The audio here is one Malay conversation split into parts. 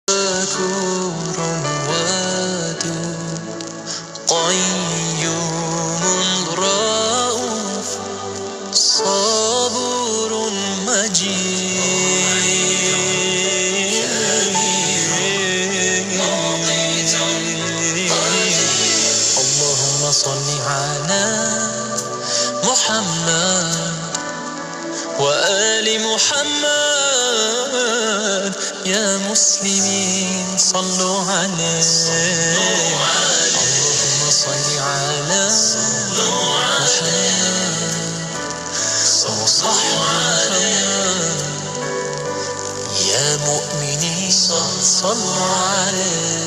شكور ودود قيوم رؤوف صبور مجيد اللهم صل على محمد وآل محمد يا مسلمين صلوا عليه اللهم صل على محمد وصحبه يا مؤمنين صلوا عليه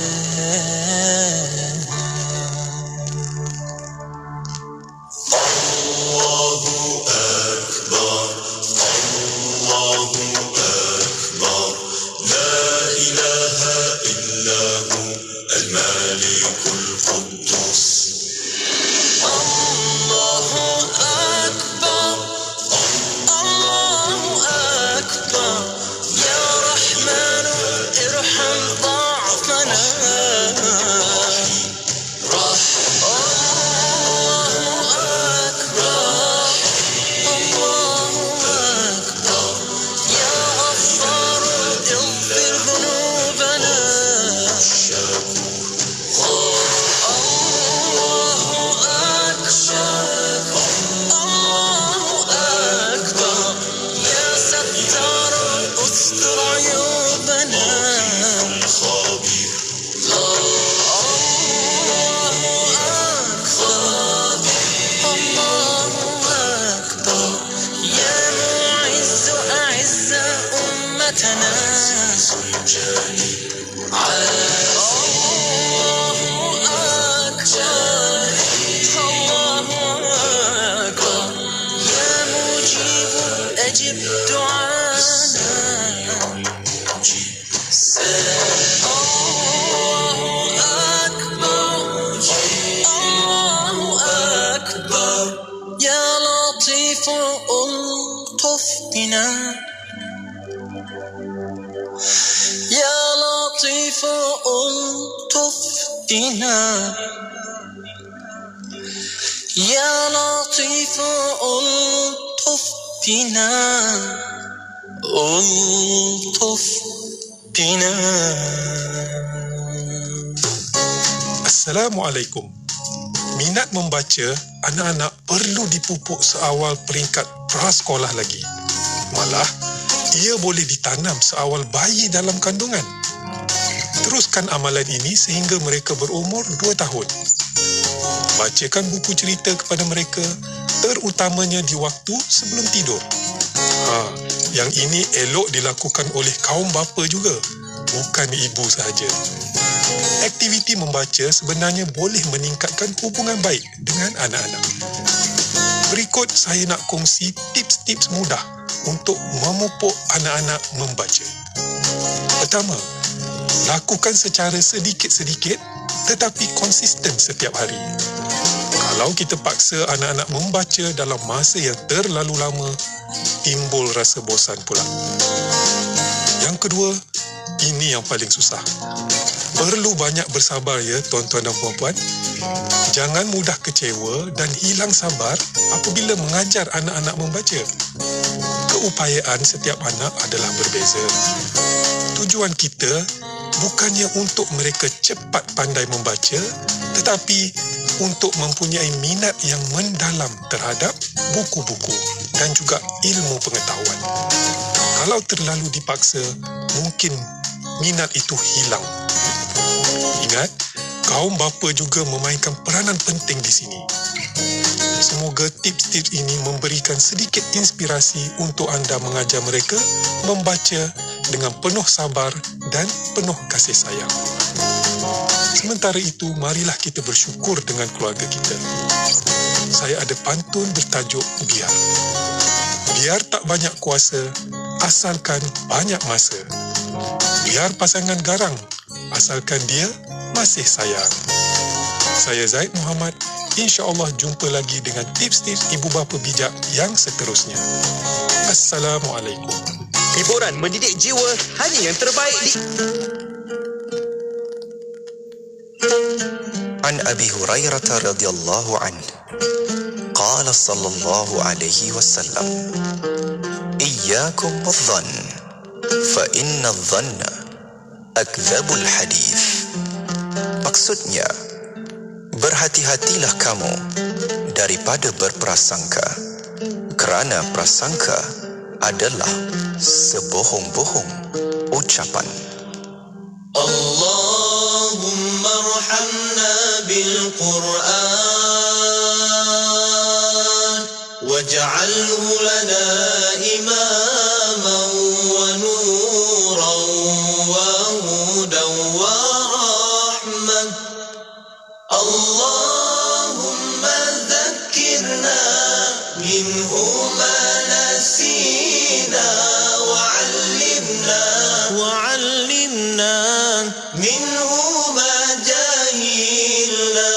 يا لطيف ألطف بنا ألطف بنا. Assalamualaikum. Minat membaca anak-anak perlu dipupuk seawal peringkat prasekolah lagi. Malah, ia boleh ditanam seawal bayi dalam kandungan. Teruskan amalan ini sehingga mereka berumur 2 tahun. Bacakan buku cerita kepada mereka, terutamanya di waktu sebelum tidur. Yang ini elok dilakukan oleh kaum bapa juga, bukan ibu sahaja. Aktiviti membaca sebenarnya boleh meningkatkan hubungan baik dengan anak-anak. Berikut saya nak kongsi tips-tips mudah untuk memupuk anak-anak membaca. Pertama, lakukan secara sedikit-sedikit tetapi konsisten setiap hari. Kalau kita paksa anak-anak membaca dalam masa yang terlalu lama, timbul rasa bosan pula. Yang kedua, ini yang paling susah. Perlu banyak bersabar ya tuan-tuan dan puan-puan. Jangan mudah kecewa dan hilang sabar apabila mengajar anak-anak membaca. Keupayaan setiap anak adalah berbeza. Tujuan kita bukannya untuk mereka cepat pandai membaca, tetapi untuk mempunyai minat yang mendalam terhadap buku-buku dan juga ilmu pengetahuan. Kalau terlalu dipaksa, mungkin minat itu hilang. Ingat, kaum bapa juga memainkan peranan penting di sini. Semoga tips-tips ini memberikan sedikit inspirasi untuk anda mengajar mereka membaca dengan penuh sabar dan penuh kasih sayang. Sementara itu, marilah kita bersyukur dengan keluarga kita. Saya ada pantun bertajuk Biar. Biar tak banyak kuasa, asalkan banyak masa. Biar pasangan garang, asalkan dia masih sayang. Saya Zaid Muhammad. InsyaAllah jumpa lagi dengan tips-tips ibu bapa bijak yang seterusnya. Assalamualaikum. Hiburan mendidik jiwa hanya yang terbaik di عن أبي هريرة رضي الله عنه قال صلى الله عليه وسلم إياكم والظن فإن الظن أكذب الحديث. Maksudnya, berhati-hatilah kamu daripada berprasangka, kerana prasangka adalah sebohong-bohong ucapan. اللهم ارحمنا بالقرآن واجعله لنا إماما ونورا وهدى ورحمة. اللهم ذكرنا منه ما نسينا وعلمنا منه ما جهلنا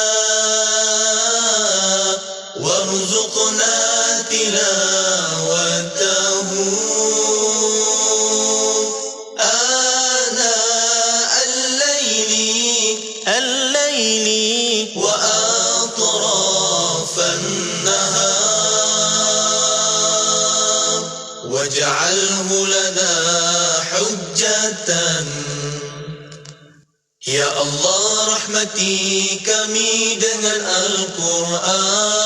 وارزقنا تلاوته آناء الليل وأطراف النهار واجعله لنا حجة. Ya Allah, rahmati kami dengan Al-Quran.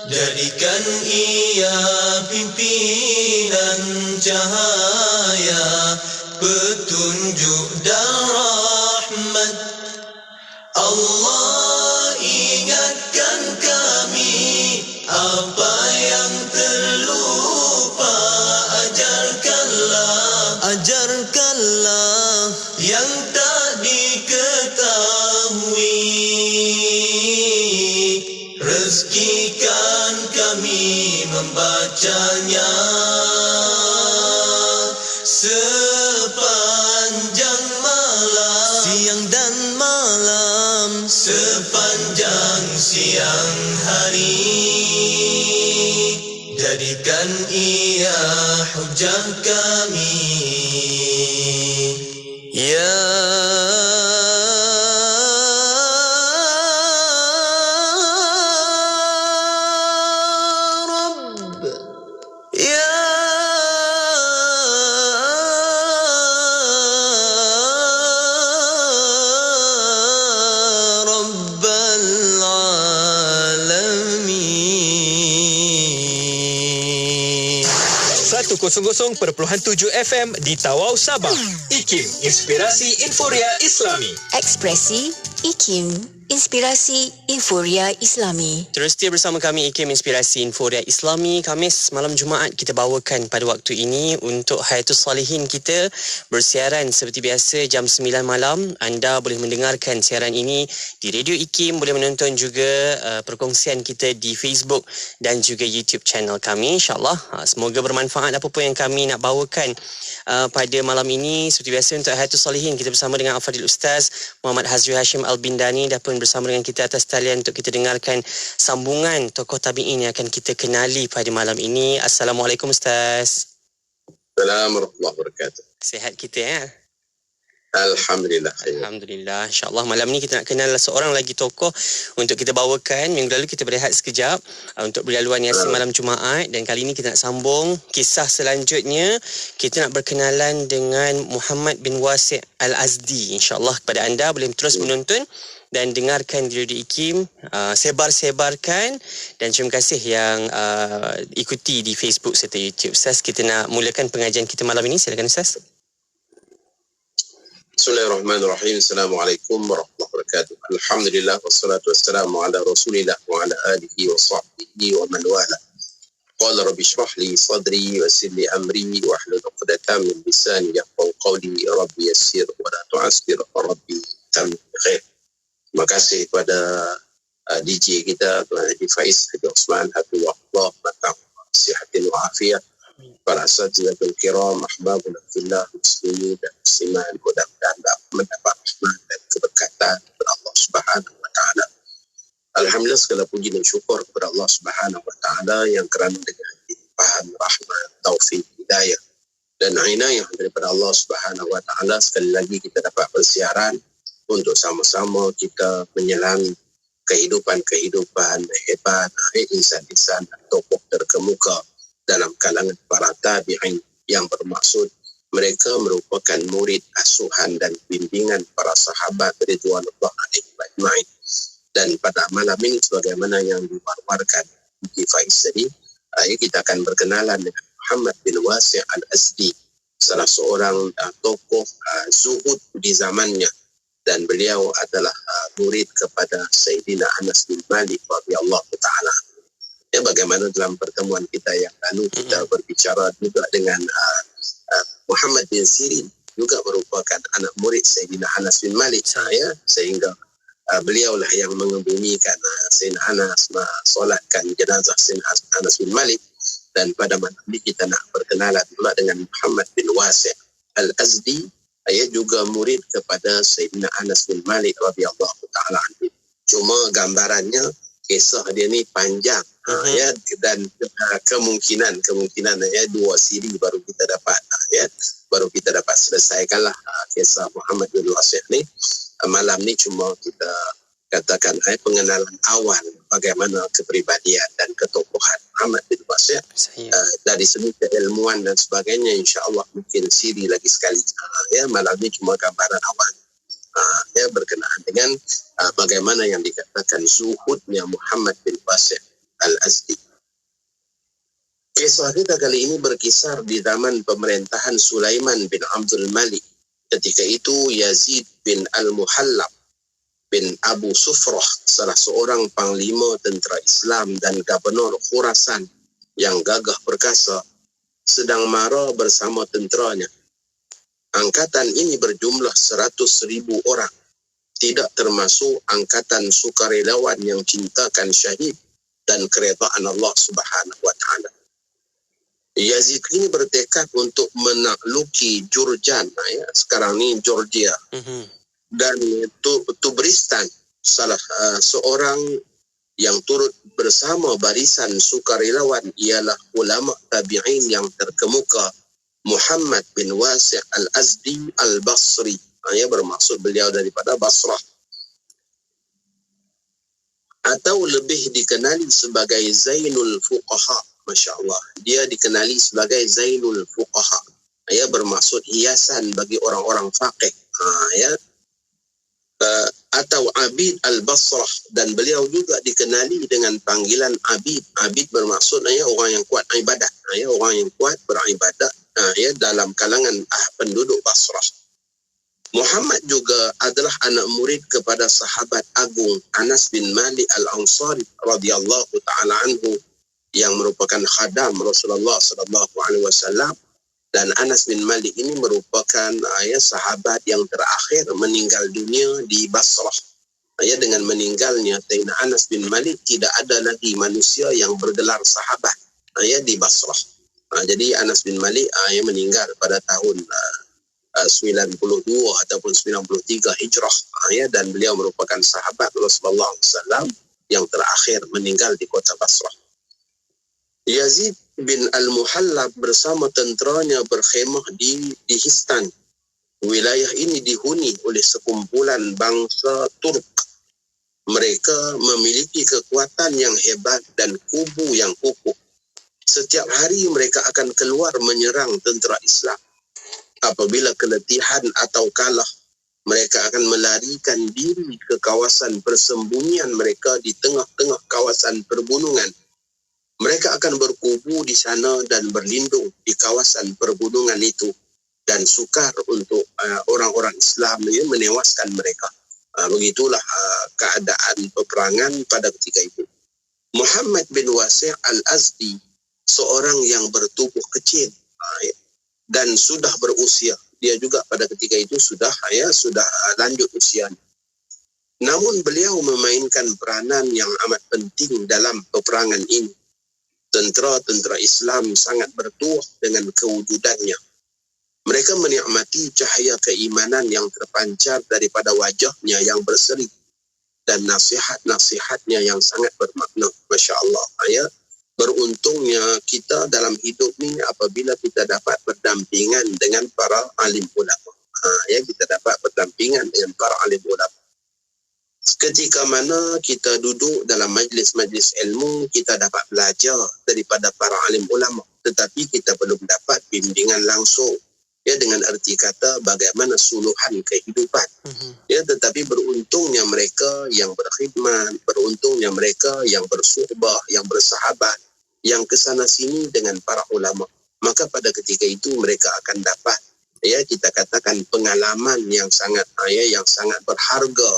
Jadikan ia pimpinan cahaya, petunjuk dan rahmat. Allah, ingatkan kami apa yang terlupa. Ajarkanlah yang tak diketahui. Rezekikan kami membacanya sepanjang malam, siang dan malam, sepanjang siang hari. Jadikan ia hujah kami. Ya Rabb, Ya Rabbal Alamin. 100.7 FM di Tawau, Sabah. IKIM, Inspirasi Inforia Islami. Ekspresi IKIM, Inspirasi Inforia Islami. Terus setia bersama kami IKIM Inspirasi Inforia Islami. Khamis malam Jumaat kita bawakan pada waktu ini untuk Hayatul Salihin kita bersiaran seperti biasa jam 9 malam. Anda boleh mendengarkan siaran ini di Radio IKIM, boleh menonton juga perkongsian kita di Facebook dan juga YouTube channel kami, insyaAllah. Semoga bermanfaat apa pun yang kami nak bawakan pada malam ini. Seperti biasa untuk Hayatul Salihin kita bersama dengan Al-Fadhil Ustaz Muhammad Hazri Hashim Al-Bindani, dan pun bersama dengan kita atas talian untuk kita dengarkan sambungan tokoh tabi'in yang akan kita kenali pada malam ini. Assalamualaikum Ustaz. Assalamualaikum warahmatullahi wabarakatuh. Sihat kita ya? Alhamdulillah. Alhamdulillah. InsyaAllah malam ni kita nak kenal seorang lagi tokoh untuk kita bawakan. Minggu lalu kita berehat sekejap untuk berlaluan Yasin malam Jumaat, dan kali ini kita nak sambung kisah selanjutnya. Kita nak berkenalan dengan Muhammad bin Wasi' Al-Azdi. InsyaAllah kepada anda boleh terus menonton dan dengarkan di Radio IKIM, sebar-sebarkan, dan terima kasih yang ikuti di Facebook serta YouTube. Ustaz, kita nak mulakan pengajian kita malam ini. Silakan Ustaz. Bismillahirrahmanirrahim. Assalamualaikum warahmatullahi wabarakatuh. Alhamdulillah wassalatu wassalamu ala Rasulillah wa ala alihi wa sahbihi wa man wala. Qala rabbi shrah li sadri wa yassir li amri wa hlul 'uqdatam min lisani yafqahu qawli. Rabbi yassir wa la tu'assir rabbi tamim khair. Terima kasih kepada DJ kita Tuan Haji Faiz Haji Osman Hafizahullah, matang sihatin wa afiyah. Para asatizatul kiram, ahbabul fillah, muslimin dan muslimat, mudah-mudahan mendapat rahmat dan keberkatan kepada Allah Subhanahu wa taala. Alhamdulillah, segala puji dan syukur kepada Allah Subhanahu wa taala yang kerana dengan limpahan rahmat, taufik, hidayah dan inayah daripada Allah Subhanahu wa taala sekali lagi kita dapat bersiaran untuk sama-sama kita menyelami kehidupan-kehidupan hebat insan-insan dan tokoh terkemuka dalam kalangan para tabi'in yang bermaksud mereka merupakan murid asuhan dan bimbingan para sahabat ridwanullah alaihim ajma'in. Dan pada malam ini sebagaimana yang diwar-warkan di Faiz tadi, kita akan berkenalan dengan Muhammad bin Wasi' al-Azdi, salah seorang tokoh zuhud di zamannya, dan beliau adalah murid kepada Sayyidina Anas bin Malik radhiyallahu ta'ala. Ya, bagaimana dalam pertemuan kita yang lalu kita berbicara juga dengan Muhammad bin Sirin, juga merupakan anak murid Sayyidina Anas bin Malik, ya, sehingga beliaulah yang mengebumikan Sayyidina Anas, solatkan jenazah Sayyidina Anas bin Malik. Dan pada malam ini kita nak berkenalan pula dengan Muhammad bin Wasi' al-Azdi, juga murid kepada Sayyidina Anas bin Malik radhiyallahu ta'ala anhu. Cuma gambarannya kisah dia ni panjang, ya, dan kemungkinan ya 2 siri baru kita dapat, ya, baru kita dapat selesaikanlah kisah Muhammad bin Wasi' ni. Malam ni cuma kita katakan pengenalan awal bagaimana kepribadian dan ketokohan Muhammad bin Wasi'. Dari segi keilmuan dan sebagainya, insya-Allah mungkin siri lagi sekali. Ya, malam ini cuma gambaran awal. Ya, berkenaan dengan bagaimana yang dikatakan zuhudnya Muhammad bin Wasi' al-Azdi. Kisah kita kali ini berkisar di zaman pemerintahan Sulaiman bin Abdul Malik. Ketika itu Yazid bin al-Muhallab bin Abu Sufrah, salah seorang panglima tentera Islam dan gubernur Khurasan yang gagah perkasa, sedang mara bersama tenteranya. Angkatan ini berjumlah 100,000 orang, tidak termasuk angkatan sukarelawan yang cintakan syahid dan keredaan Allah Subhanahu wa ta'ala. Yazid ini bertekad untuk menakluki Jurjan, ya, sekarang ni Georgia, dan Tubristan. Salah seorang yang turut bersama barisan sukarelawan ialah ulama tabi'in yang terkemuka Muhammad bin Wasi' al-Azdi al-Basri. Ya, bermaksud beliau daripada Basrah, atau lebih dikenali sebagai Zainul Fuqaha. Masya Allah, dia dikenali sebagai Zainul Fuqaha, ya, bermaksud hiasan bagi orang-orang faqih, ya, atau Abid al-Basrah. Dan beliau juga dikenali dengan panggilan Abid. Abid bermaksud, ya, orang yang kuat ibadat, ya, orang yang kuat beribadat, ya, dalam kalangan penduduk Basrah. Muhammad juga adalah anak murid kepada sahabat agung Anas bin Malik al-Ansari radhiyallahu ta'ala anhu, yang merupakan khadam Rasulullah sallallahu alaihi wasallam. Dan Anas bin Malik ini merupakan sahabat yang terakhir meninggal dunia di Basrah. Ya, dengan meninggalnya Sayyidina Anas bin Malik, tidak ada lagi manusia yang bergelar sahabat, ya, di Basrah. Jadi Anas bin Malik meninggal pada tahun 92 ataupun 93 Hijrah, ya, dan beliau merupakan sahabat Rasulullah SAW yang terakhir meninggal di kota Basrah. Yazid bin al-Muhallab bersama tenteranya berkhemah di Histan. Wilayah ini dihuni oleh sekumpulan bangsa Turk. Mereka memiliki kekuatan yang hebat dan kubu yang kokoh. Setiap hari mereka akan keluar menyerang tentera Islam. Apabila keletihan atau kalah, mereka akan melarikan diri ke kawasan persembunyian mereka di tengah-tengah kawasan perbunungan. Mereka akan berkubu di sana dan berlindung di kawasan perbunungan itu, dan sukar untuk orang-orang Islam menewaskan mereka. Begitulah keadaan peperangan pada ketika itu. Muhammad bin Wasi' al-Azdi, seorang yang bertubuh kecil dan sudah berusia. Dia juga pada ketika itu sudah lanjut usianya. Namun beliau memainkan peranan yang amat penting dalam peperangan ini. Tentera-tentera Islam sangat bertuah dengan kewujudannya. Mereka menikmati cahaya keimanan yang terpancar daripada wajahnya yang berseri dan nasihat-nasihatnya yang sangat bermakna. Masya Allah, ya. Beruntungnya kita dalam hidup ni apabila kita dapat berdampingan dengan para alim ulama. kita dapat berdampingan dengan para alim ulama. Ketika mana kita duduk dalam majlis-majlis ilmu, kita dapat belajar daripada para alim ulama, tetapi kita belum dapat bimbingan langsung, dengan arti kata bagaimana suluhan kehidupan. Tetapi beruntungnya mereka yang berkhidmat, beruntungnya mereka yang bersuhbah, yang bersahabat, yang kesana sini dengan para ulama. Maka pada ketika itu mereka akan dapat, kita katakan pengalaman yang sangat berharga,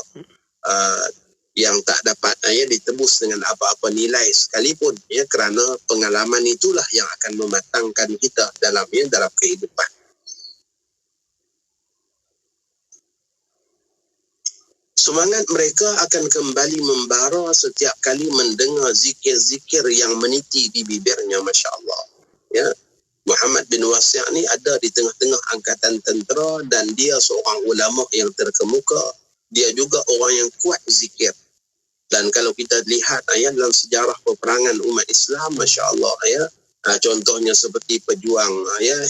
yang tak dapat ditebus dengan apa-apa nilai sekalipun, kerana pengalaman itulah yang akan mematangkan kita dalam kehidupan. Semangat mereka akan kembali membara setiap kali mendengar zikir-zikir yang meniti di bibirnya, Masya Allah. Muhammad bin Wasi' ni ada di tengah-tengah angkatan tentera dan dia seorang ulama yang terkemuka. Dia juga orang yang kuat zikir. Dan kalau kita lihat dalam sejarah peperangan umat Islam, Masya Allah, contohnya seperti pejuang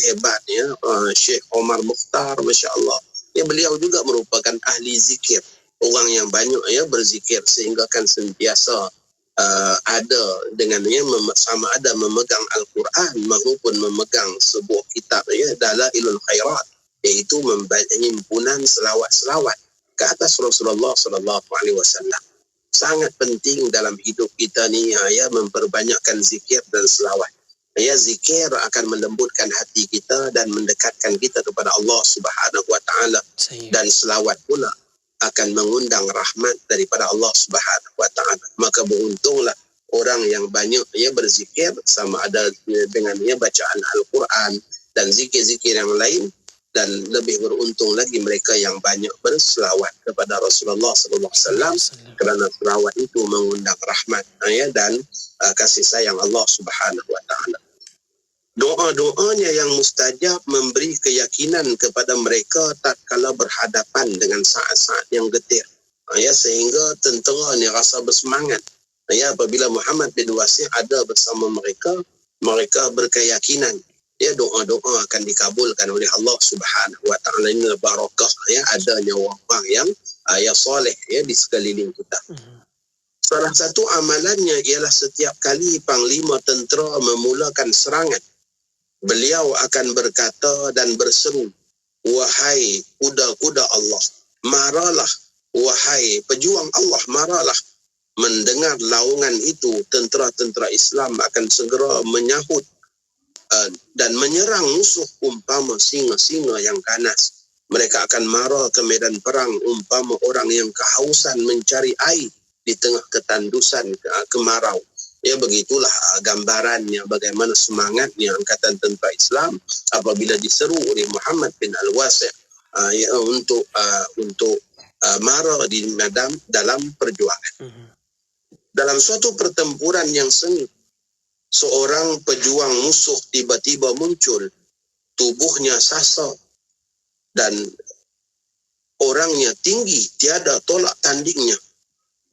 hebat, Syekh Omar Mukhtar, Masya Allah. Beliau juga merupakan ahli zikir. Orang yang banyak berzikir sehingga kan sentiasa ada dengannya sama ada memegang Al-Quran maupun memegang sebuah kitab Dalailul Khairat, iaitu himpunan selawat-selawat ke atas Rasulullah SAW. Sangat penting dalam hidup kita ni memperbanyakkan zikir dan selawat. Zikir akan melembutkan hati kita dan mendekatkan kita kepada Allah Subhanahu Wa Taala, dan selawat pula akan mengundang rahmat daripada Allah Subhanahu Wa Taala. Maka beruntunglah orang yang banyak berzikir, sama ada dengan bacaan Al-Quran dan zikir-zikir yang lain, dan lebih beruntung lagi mereka yang banyak berselawat kepada Rasulullah sallallahu alaihi wasallam, kerana selawat itu mengundang rahmat dan kasih sayang Allah Subhanahu Wa Taala. Doa-doanya yang mustajab memberi keyakinan kepada mereka tatkala berhadapan dengan saat-saat yang getir. Sehingga tentera ni rasa bersemangat. Apabila Muhammad bin Wasi' ada bersama mereka, mereka berkeyakinan doa-doa akan dikabulkan oleh Allah Subhanahu Wa Taala. Ini barakah adanya orang yang soleh di sekeliling kita. Salah satu amalannya ialah setiap kali panglima tentera memulakan serangan, beliau akan berkata dan berseru, "Wahai kuda-kuda Allah, maralah. Wahai pejuang Allah, maralah." Mendengar laungan itu, tentera-tentera Islam akan segera menyahut dan menyerang musuh umpama singa-singa yang ganas. Mereka akan mara ke medan perang umpama orang yang kehausan mencari air di tengah ketandusan kemarau. Begitulah gambarannya bagaimana semangatnya angkatan tentera Islam apabila diseru oleh Muhammad bin Al-Wasi' untuk mara di medan dalam perjuangan. Dalam suatu pertempuran yang sengit, seorang pejuang musuh tiba-tiba muncul, tubuhnya sasar dan orangnya tinggi, tiada tolak tandingnya.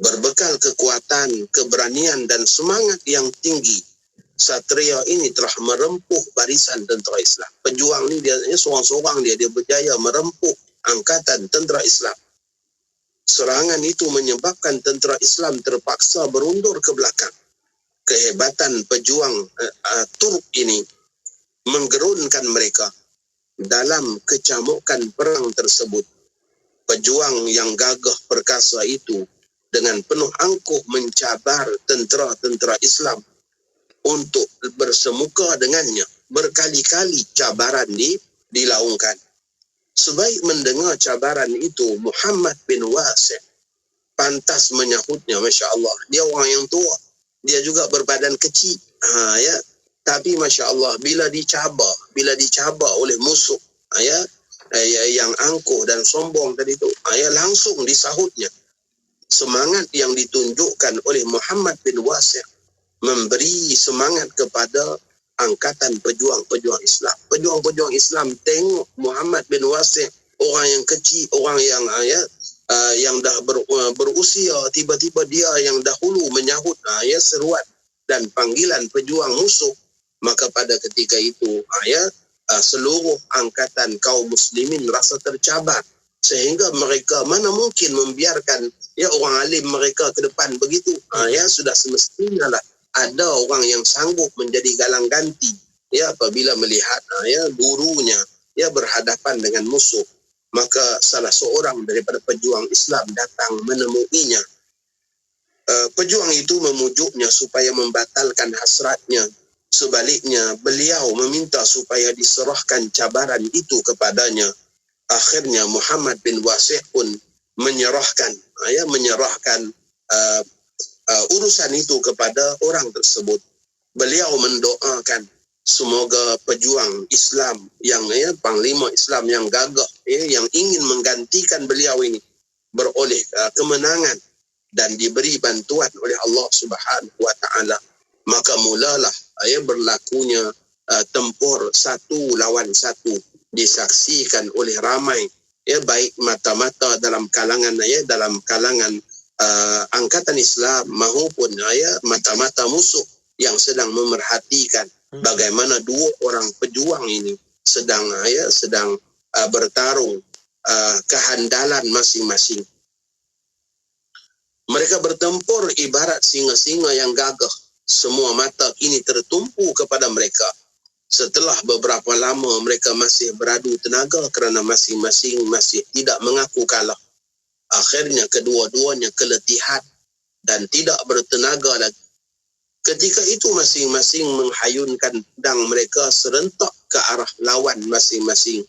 Berbekal kekuatan, keberanian dan semangat yang tinggi, satria ini telah merempuh barisan tentera Islam. Pejuang ni dia seorang-seorang dia berjaya merempuh angkatan tentera Islam. Serangan itu menyebabkan tentera Islam terpaksa berundur ke belakang. Kehebatan pejuang Turk ini menggerunkan mereka dalam kecamukan perang tersebut. Pejuang yang gagah perkasa itu dengan penuh angkuh mencabar tentera-tentera Islam untuk bersemuka dengannya. Berkali-kali cabaran dilaungkan. Sebaik mendengar cabaran itu, Muhammad bin Wasi' pantas menyahutnya. Masya Allah, dia orang yang tua, dia juga berbadan kecil, tapi Masya Allah, bila dicabar oleh musuh yang angkuh dan sombong tadi itu, langsung disahutnya. Semangat yang ditunjukkan oleh Muhammad bin Wasi' memberi semangat kepada angkatan pejuang-pejuang Islam. Pejuang-pejuang Islam tengok Muhammad bin Wasi' orang yang kecil, orang yang dah berusia, tiba-tiba dia yang dahulu menyahut seruan dan panggilan pejuang musuh. Maka pada ketika itu seluruh angkatan kaum muslimin rasa tercabar, sehingga mereka mana mungkin membiarkan orang alim mereka ke depan begitu. Sudah semestinya lah ada orang yang sanggup menjadi galang ganti apabila melihat gurunya berhadapan dengan musuh. Maka salah seorang daripada pejuang Islam datang menemuinya. Pejuang itu memujuknya supaya membatalkan hasratnya. Sebaliknya, beliau meminta supaya diserahkan cabaran itu kepadanya. Akhirnya Muhammad bin Wasi' pun menyerahkan urusan itu kepada orang tersebut. Beliau mendoakan semoga pejuang Islam yang panglima Islam yang gagah yang ingin menggantikan beliau ini beroleh kemenangan dan diberi bantuan oleh Allah Subhanahu wa taala. Maka mulalah berlakunya tempur satu lawan satu disaksikan oleh ramai baik mata-mata dalam kalangan angkatan Islam maupun mata-mata musuh yang sedang memerhatikan bagaimana dua orang pejuang ini sedang bertarung kehandalan masing-masing. Mereka bertempur ibarat singa-singa yang gagah. Semua mata kini tertumpu kepada mereka. Setelah beberapa lama mereka masih beradu tenaga kerana masing-masing masih tidak mengaku kalah. Akhirnya kedua-duanya keletihan dan tidak bertenaga lagi. Ketika itu masing-masing menghayunkan pedang mereka serentak ke arah lawan masing-masing.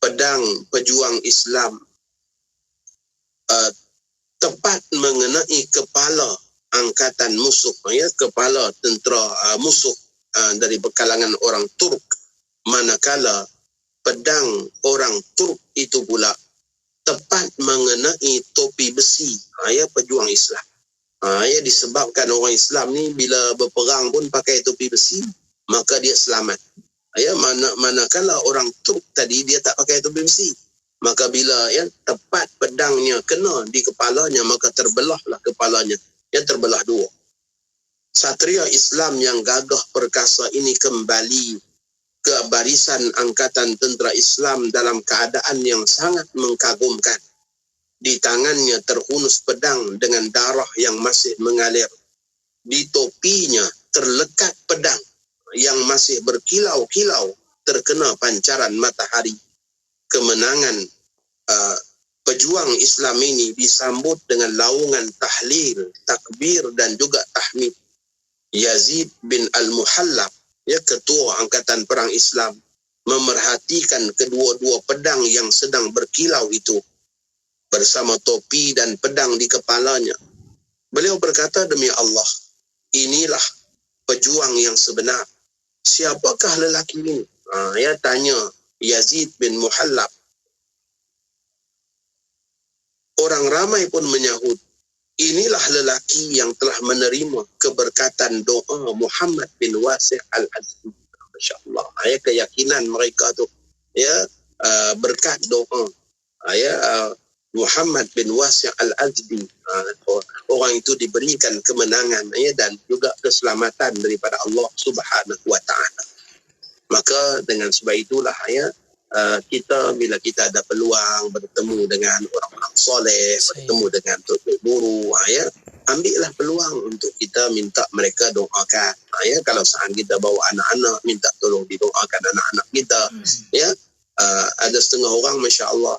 Pedang pejuang Islam tepat mengenai kepala angkatan musuh, kepala tentera musuh dari kalangan orang Turk. Manakala pedang orang Turk itu pula tepat mengenai topi besi pejuang Islam. Disebabkan orang Islam ni bila berperang pun pakai topi besi, maka dia selamat. Manakala orang Turk tadi dia tak pakai topi besi, maka bila tepat pedangnya kena di kepalanya, maka terbelahlah kepalanya, terbelah dua. Satria Islam yang gagah perkasa ini kembali ke barisan angkatan tentera Islam dalam keadaan yang sangat mengkagumkan. Di tangannya terhunus pedang dengan darah yang masih mengalir. Di topinya terlekat pedang yang masih berkilau-kilau terkena pancaran matahari. Kemenangan pejuang Islam ini disambut dengan laungan tahlil, takbir dan juga tahmid. Yazid bin Al-Muhallab, ketua angkatan perang Islam, memerhatikan kedua-dua pedang yang sedang berkilau itu bersama topi dan pedang di kepalanya. Beliau berkata, demi Allah, inilah pejuang yang sebenar. Siapakah lelaki ini? Tanya Yazid bin Muhallab. Orang ramai pun menyahut, inilah lelaki yang telah menerima keberkatan doa Muhammad bin Wasi' al-Azdi. Masya Allah. Keyakinan mereka tu, berkat doa Muhammad bin Wasi' al-Azdi, orang itu diberikan kemenangan dan juga keselamatan daripada Allah Subhanahu wa taala. Maka dengan sebab itulah kita bila kita ada peluang bertemu dengan orang-orang soleh, bertemu dengan tuan guru, ambillah peluang untuk kita minta mereka doakan. Kalau saat kita bawa anak-anak, minta tolong didoakan anak-anak kita. Ada setengah orang, Masya Allah,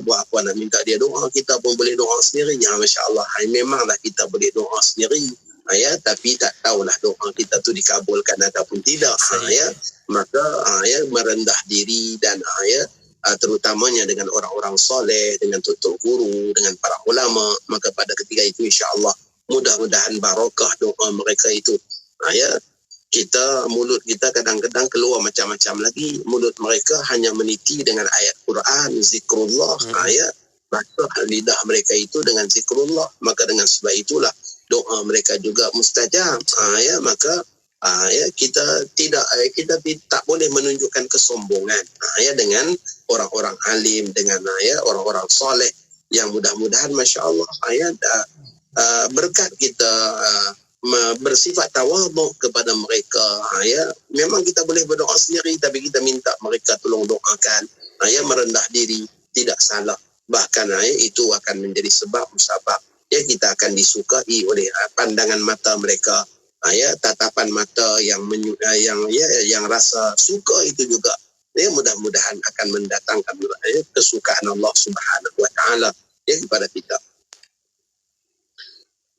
buat apa nak minta dia doa, kita pun boleh doa sendiri. Masya Allah, memanglah kita boleh doa sendiri, tapi tak tahulah doa kita tu dikabulkan ataupun tidak. Maka merendah diri dan terutamanya dengan orang-orang soleh, dengan tutur guru, dengan para ulama, maka pada ketika itu insya Allah mudah-mudahan barakah doa mereka itu. Mulut kita kadang-kadang keluar macam-macam lagi. Mulut mereka hanya meniti dengan ayat Quran, zikrullah, bahasa lidah mereka itu dengan zikrullah. Maka dengan sebab itulah doa mereka juga mustajab. Maka kita tak boleh menunjukkan kesombongan dengan orang-orang alim, dengan orang-orang soleh yang mudah-mudahan Masya Allah berkat kita bersifat tawaduk kepada mereka. Ya, memang kita boleh berdoa sendiri, tapi kita minta mereka tolong doakan. Ya, merendah diri tidak salah. Bahkan itu akan menjadi sebab musabab. Ya, kita akan disukai oleh pandangan mata mereka. Ya, tatapan mata yang rasa suka itu juga. Ya, mudah-mudahan akan mendatangkan kesukaan Allah Subhanahu wa taala kepada kita.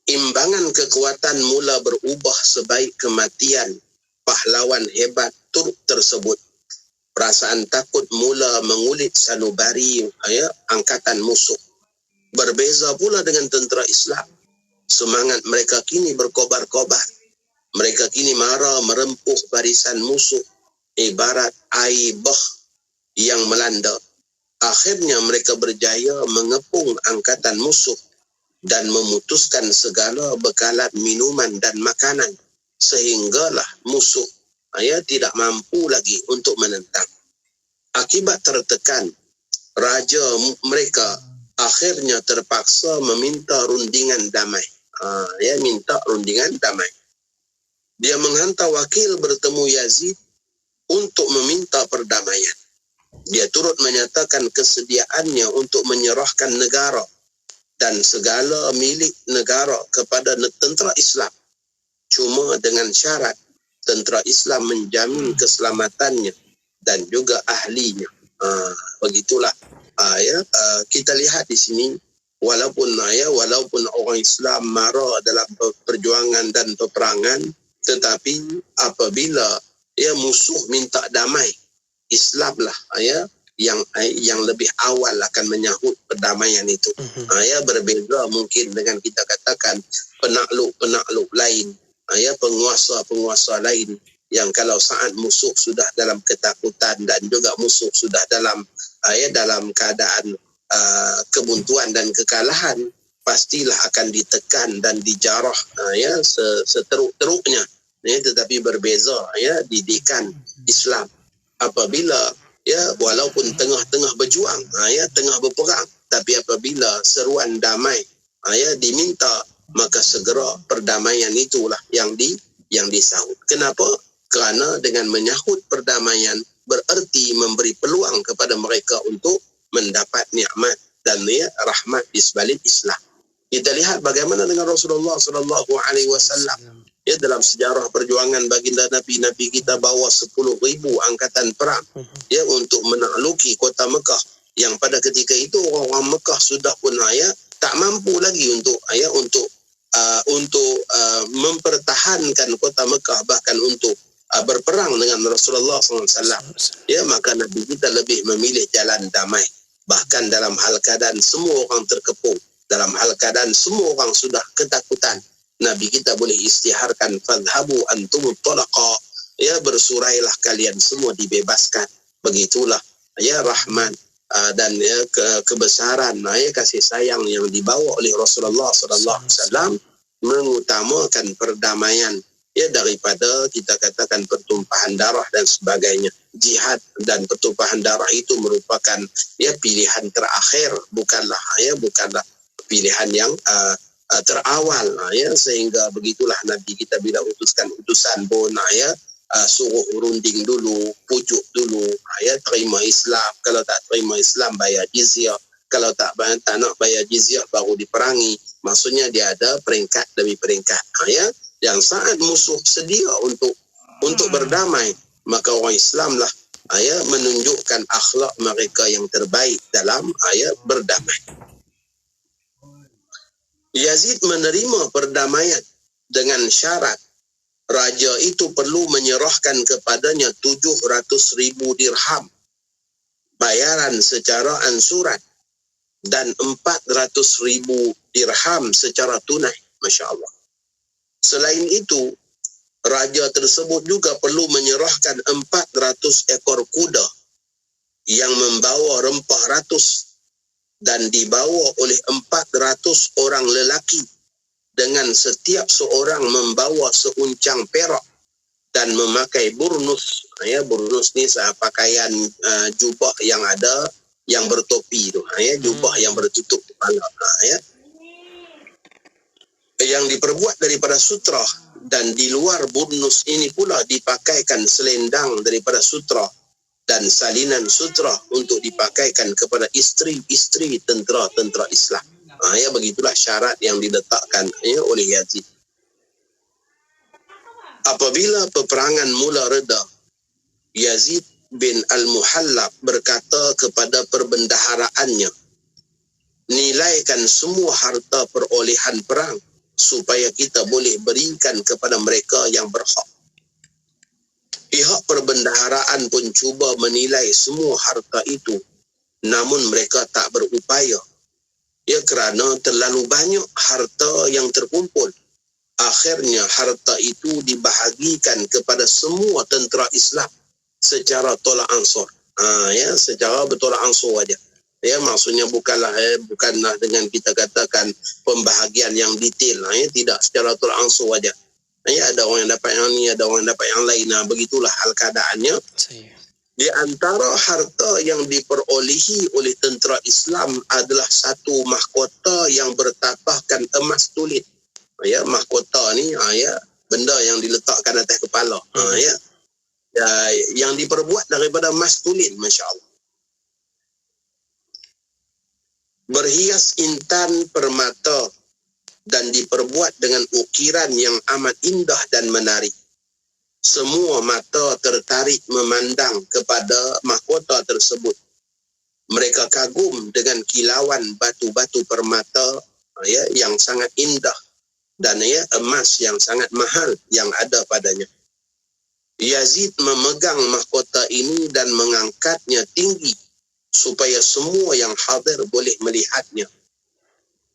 Imbangan kekuatan mula berubah sebaik kematian pahlawan hebat Turk tersebut. Perasaan takut mula mengulit sanubari angkatan musuh. Berbeza pula dengan tentera Islam. Semangat mereka kini berkobar-kobar. Mereka kini marah merempuh barisan musuh ibarat air bah yang melanda. Akhirnya mereka berjaya mengepung angkatan musuh dan memutuskan segala bekalan minuman dan makanan, sehinggalah musuh tidak mampu lagi untuk menentang. Akibat tertekan, raja mereka akhirnya terpaksa meminta rundingan damai. Minta rundingan damai. Dia menghantar wakil bertemu Yazid untuk meminta perdamaian. Dia turut menyatakan kesediaannya untuk menyerahkan negara dan segala milik negara kepada tentera Islam. Cuma dengan syarat tentera Islam menjamin keselamatannya dan juga ahlinya. Begitulah. Kita lihat di sini, walaupun orang Islam marah dalam perjuangan dan peperangan, tetapi apabila musuh minta damai, Islamlah yang lebih awal akan menyahut perdamaian itu. Berbeza mungkin dengan kita katakan penakluk-penakluk lain, penguasa-penguasa lain yang kalau saat musuh sudah dalam ketakutan dan juga musuh sudah dalam keadaan kebuntuan dan kekalahan, pastilah akan ditekan dan dijarah seteruk-teruknya. Tetapi berbeza didikan Islam apabila walaupun tengah-tengah berjuang, tengah berperang, tapi apabila seruan damai diminta, maka segera perdamaian itulah yang disahut. Kenapa? Kerana dengan menyahut perdamaian bererti memberi peluang kepada mereka untuk mendapat nikmat dan rahmat di sebalik Islam. Kita lihat bagaimana dengan Rasulullah SAW. Dalam sejarah perjuangan baginda Nabi kita bawa 10,000 angkatan perang untuk menakluki kota Mekah, yang pada ketika itu orang Mekah sudah pun tak mampu lagi untuk mempertahankan kota Mekah, bahkan untuk berperang dengan Rasulullah SAW. Maka Nabi kita lebih memilih jalan damai. Bahkan dalam hal keadaan semua orang terkepung, dalam hal keadaan semua orang sudah ketakutan, Nabi kita boleh istiharkan fadhabu antum talaqa, bersurailah kalian semua dibebaskan. Begitulah rahmat dan kebesaran kasih sayang yang dibawa oleh Rasulullah SAW, mengutamakan perdamaian daripada kita katakan pertumpahan darah dan sebagainya. Jihad dan pertumpahan darah itu merupakan pilihan terakhir, bukanlah pilihan yang terawal. Sehingga begitulah Nabi kita bila utuskan utusan pun suruh runding dulu, pujuk dulu, terima Islam. Kalau tak terima Islam, bayar jizyah. Kalau tak nak bayar jizyah, baru diperangi. Maksudnya dia ada peringkat demi peringkat. Yang saat musuh sedia untuk berdamai, maka orang Islam lah menunjukkan akhlak mereka yang terbaik dalam berdamai. Yazid menerima perdamaian dengan syarat raja itu perlu menyerahkan kepadanya 700,000 dirham bayaran secara ansuran dan 400,000 dirham secara tunai. Masya Allah. Selain itu, raja tersebut juga perlu menyerahkan 400 ekor kuda yang membawa rempah ratus dan dibawa oleh 400 orang lelaki, dengan setiap seorang membawa seuncang perak dan memakai burnus. Burnus ni pakaian jubah yang ada yang bertopi tu, jubah yang bertutup kepala. Yang terbuat daripada sutra, dan di luar burnus ini pula dipakaikan selendang daripada sutra dan salinan sutra untuk dipakaikan kepada isteri-isteri tentera-tentera Islam. Ya, begitulah syarat yang diletakkan oleh Yazid. Apabila peperangan mula reda, Yazid bin Al-Muhallab berkata kepada perbendaharaannya, nilaikan semua harta perolehan perang supaya kita boleh berikan kepada mereka yang berhak. Pihak perbendaharaan pun cuba menilai semua harta itu, namun mereka tak berupaya. Ya, kerana terlalu banyak harta yang terkumpul. Akhirnya harta itu dibahagikan kepada semua tentera Islam secara tolak ansur. Ya, secara bertolak ansur aja. Ya, maksudnya bukanlah dengan kita katakan pembahagian yang detail. Ya, tidak, secara tolak ansur aja. Ya, ada orang yang dapat yang ni, ada orang yang dapat yang lain. Begitulah hal keadaannya. Di antara harta yang diperolehi oleh tentera Islam adalah satu mahkota yang bertapahkan emas tulit. Ya, mahkota ni ya, benda yang diletakkan atas kepala. Ya, yang diperbuat daripada emas tulit, masya-Allah. Berhias intan permata dan diperbuat dengan ukiran yang amat indah dan menarik. Semua mata tertarik memandang kepada mahkota tersebut. Mereka kagum dengan kilauan batu-batu permata ya, yang sangat indah dan ya, emas yang sangat mahal yang ada padanya. Yazid memegang mahkota ini dan mengangkatnya tinggi supaya semua yang hadir boleh melihatnya.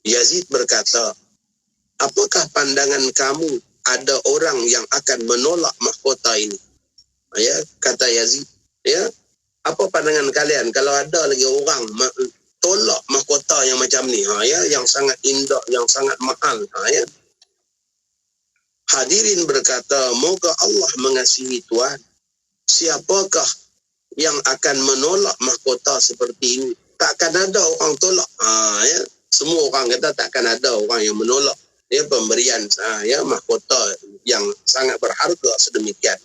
Yazid berkata, apakah pandangan kamu ada orang yang akan menolak mahkota ini? Ya, kata Yazid, ya, apa pandangan kalian kalau ada lagi orang tolak mahkota yang macam ni, ya, yang sangat indah, yang sangat mahal, ya. Hadirin berkata, moga Allah mengasihi Tuhan. Siapakah yang akan menolak mahkota seperti ini? Takkan ada orang tolak. Ya, semua orang kata takkan ada orang yang menolak ya, pemberian ya, mahkota yang sangat berharga sedemikian.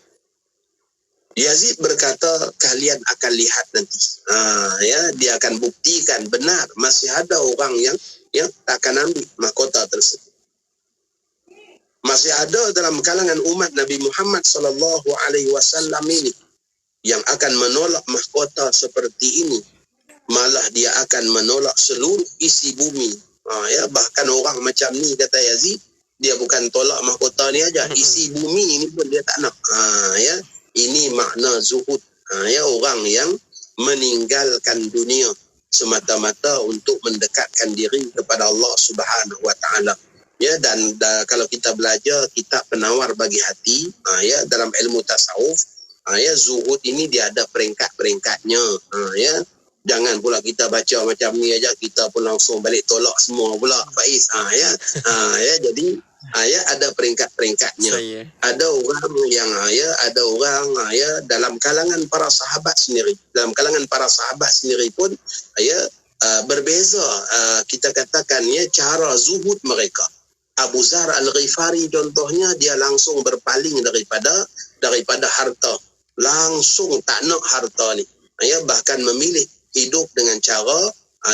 Yazid berkata, kalian akan lihat nanti. Ya, dia akan buktikan benar masih ada orang yang takkan ambil mahkota tersebut. Masih ada dalam kalangan umat Nabi Muhammad SAW ini yang akan menolak mahkota seperti ini. Malah dia akan menolak seluruh isi bumi. Ya, bahkan orang macam ni, kata Yazid, dia bukan tolak mahkota ni aja, isi bumi ini pun dia tak nak. Ya, ini makna zuhud. Ya, orang yang meninggalkan dunia semata-mata untuk mendekatkan diri kepada Allah Subhanahu Wa Taala. Ya, dan kalau kita belajar kitab Penawar Bagi Hati, ya, dalam ilmu tasawuf, ya, zuhud ini dia ada peringkat-peringkatnya. Ya, jangan pula kita baca macam ni aja kita pun langsung balik tolak semua pula, Faiz. Ya, ya, jadi ya, ada peringkat-peringkatnya. Ada orang yang ada orang dalam kalangan para sahabat sendiri. Dalam kalangan para sahabat sendiri pun ya, berbeza, kita katakan ya, cara zuhud mereka. Abu Zar Al-Ghifari contohnya, dia langsung berpaling daripada harta. Langsung tak nak harta ni. Ya, bahkan memilih hidup dengan cara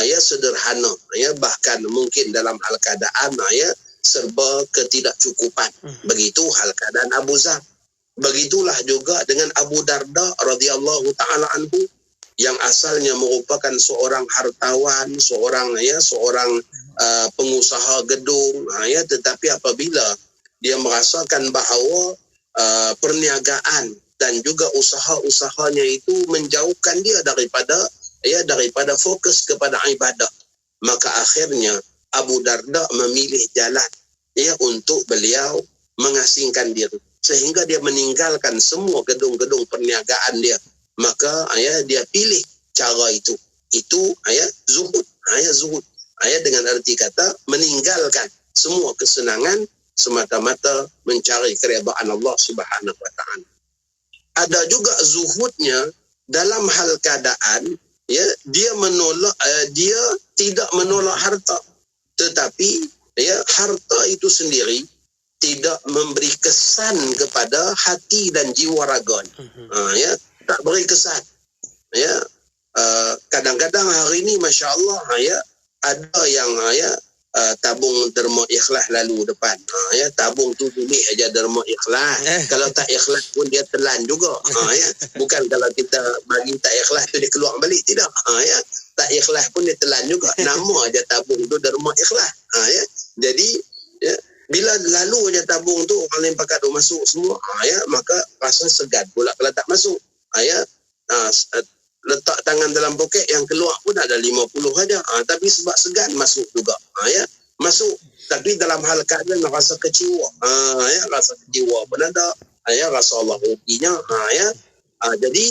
ya, sederhana. Ya, bahkan mungkin dalam hal keadaan ya, serba ketidakcukupan. Begitu hal keadaan Abu Zar. Begitulah juga dengan Abu Darda radhiyallahu taala anhu, yang asalnya merupakan seorang hartawan, seorang pengusaha gedung, ya, tetapi apabila dia merasakan bahawa perniagaan dan juga usaha-usahanya itu menjauhkan dia daripada fokus kepada ibadah, maka akhirnya Abu Darda memilih jalan ya, untuk beliau mengasingkan diri, sehingga dia meninggalkan semua gedung-gedung perniagaan dia. Maka dia pilih cara itu zuhud. Zuhud dengan arti kata meninggalkan semua kesenangan semata-mata mencari keredaan Allah Subhanahu Wa Taala. Ada juga zuhudnya dalam hal keadaan ya, dia menolak, dia tidak menolak harta, tetapi ya, harta itu sendiri tidak memberi kesan kepada hati dan jiwa raga. Ya, tak beri kesan. Ya, kadang-kadang hari ini masya-Allah ya ada yang tabung derma ikhlas lalu depan. Ya, tabung tu tulis aja derma ikhlas. Kalau tak ikhlas pun dia telan juga. Ya, bukan kalau kita bagi tak ikhlas tu dia keluar balik, tidak. Ya, tak ikhlas pun dia telan juga. Nama aja tabung tu derma ikhlas. Ya, jadi ya, bila lalu aja tabung tu orang lain pakat masuk semua, ya, maka rasa segan pula kalau tak masuk. Ya, letak tangan dalam poket yang keluar pun ada 50 saja. Tapi sebab segan masuk juga. Ya, masuk. Tapi dalam hal keadaan rasa kecewa. Ya, rasa kecewa pun ada. Ya, rasa Allah ruginya. Ya, jadi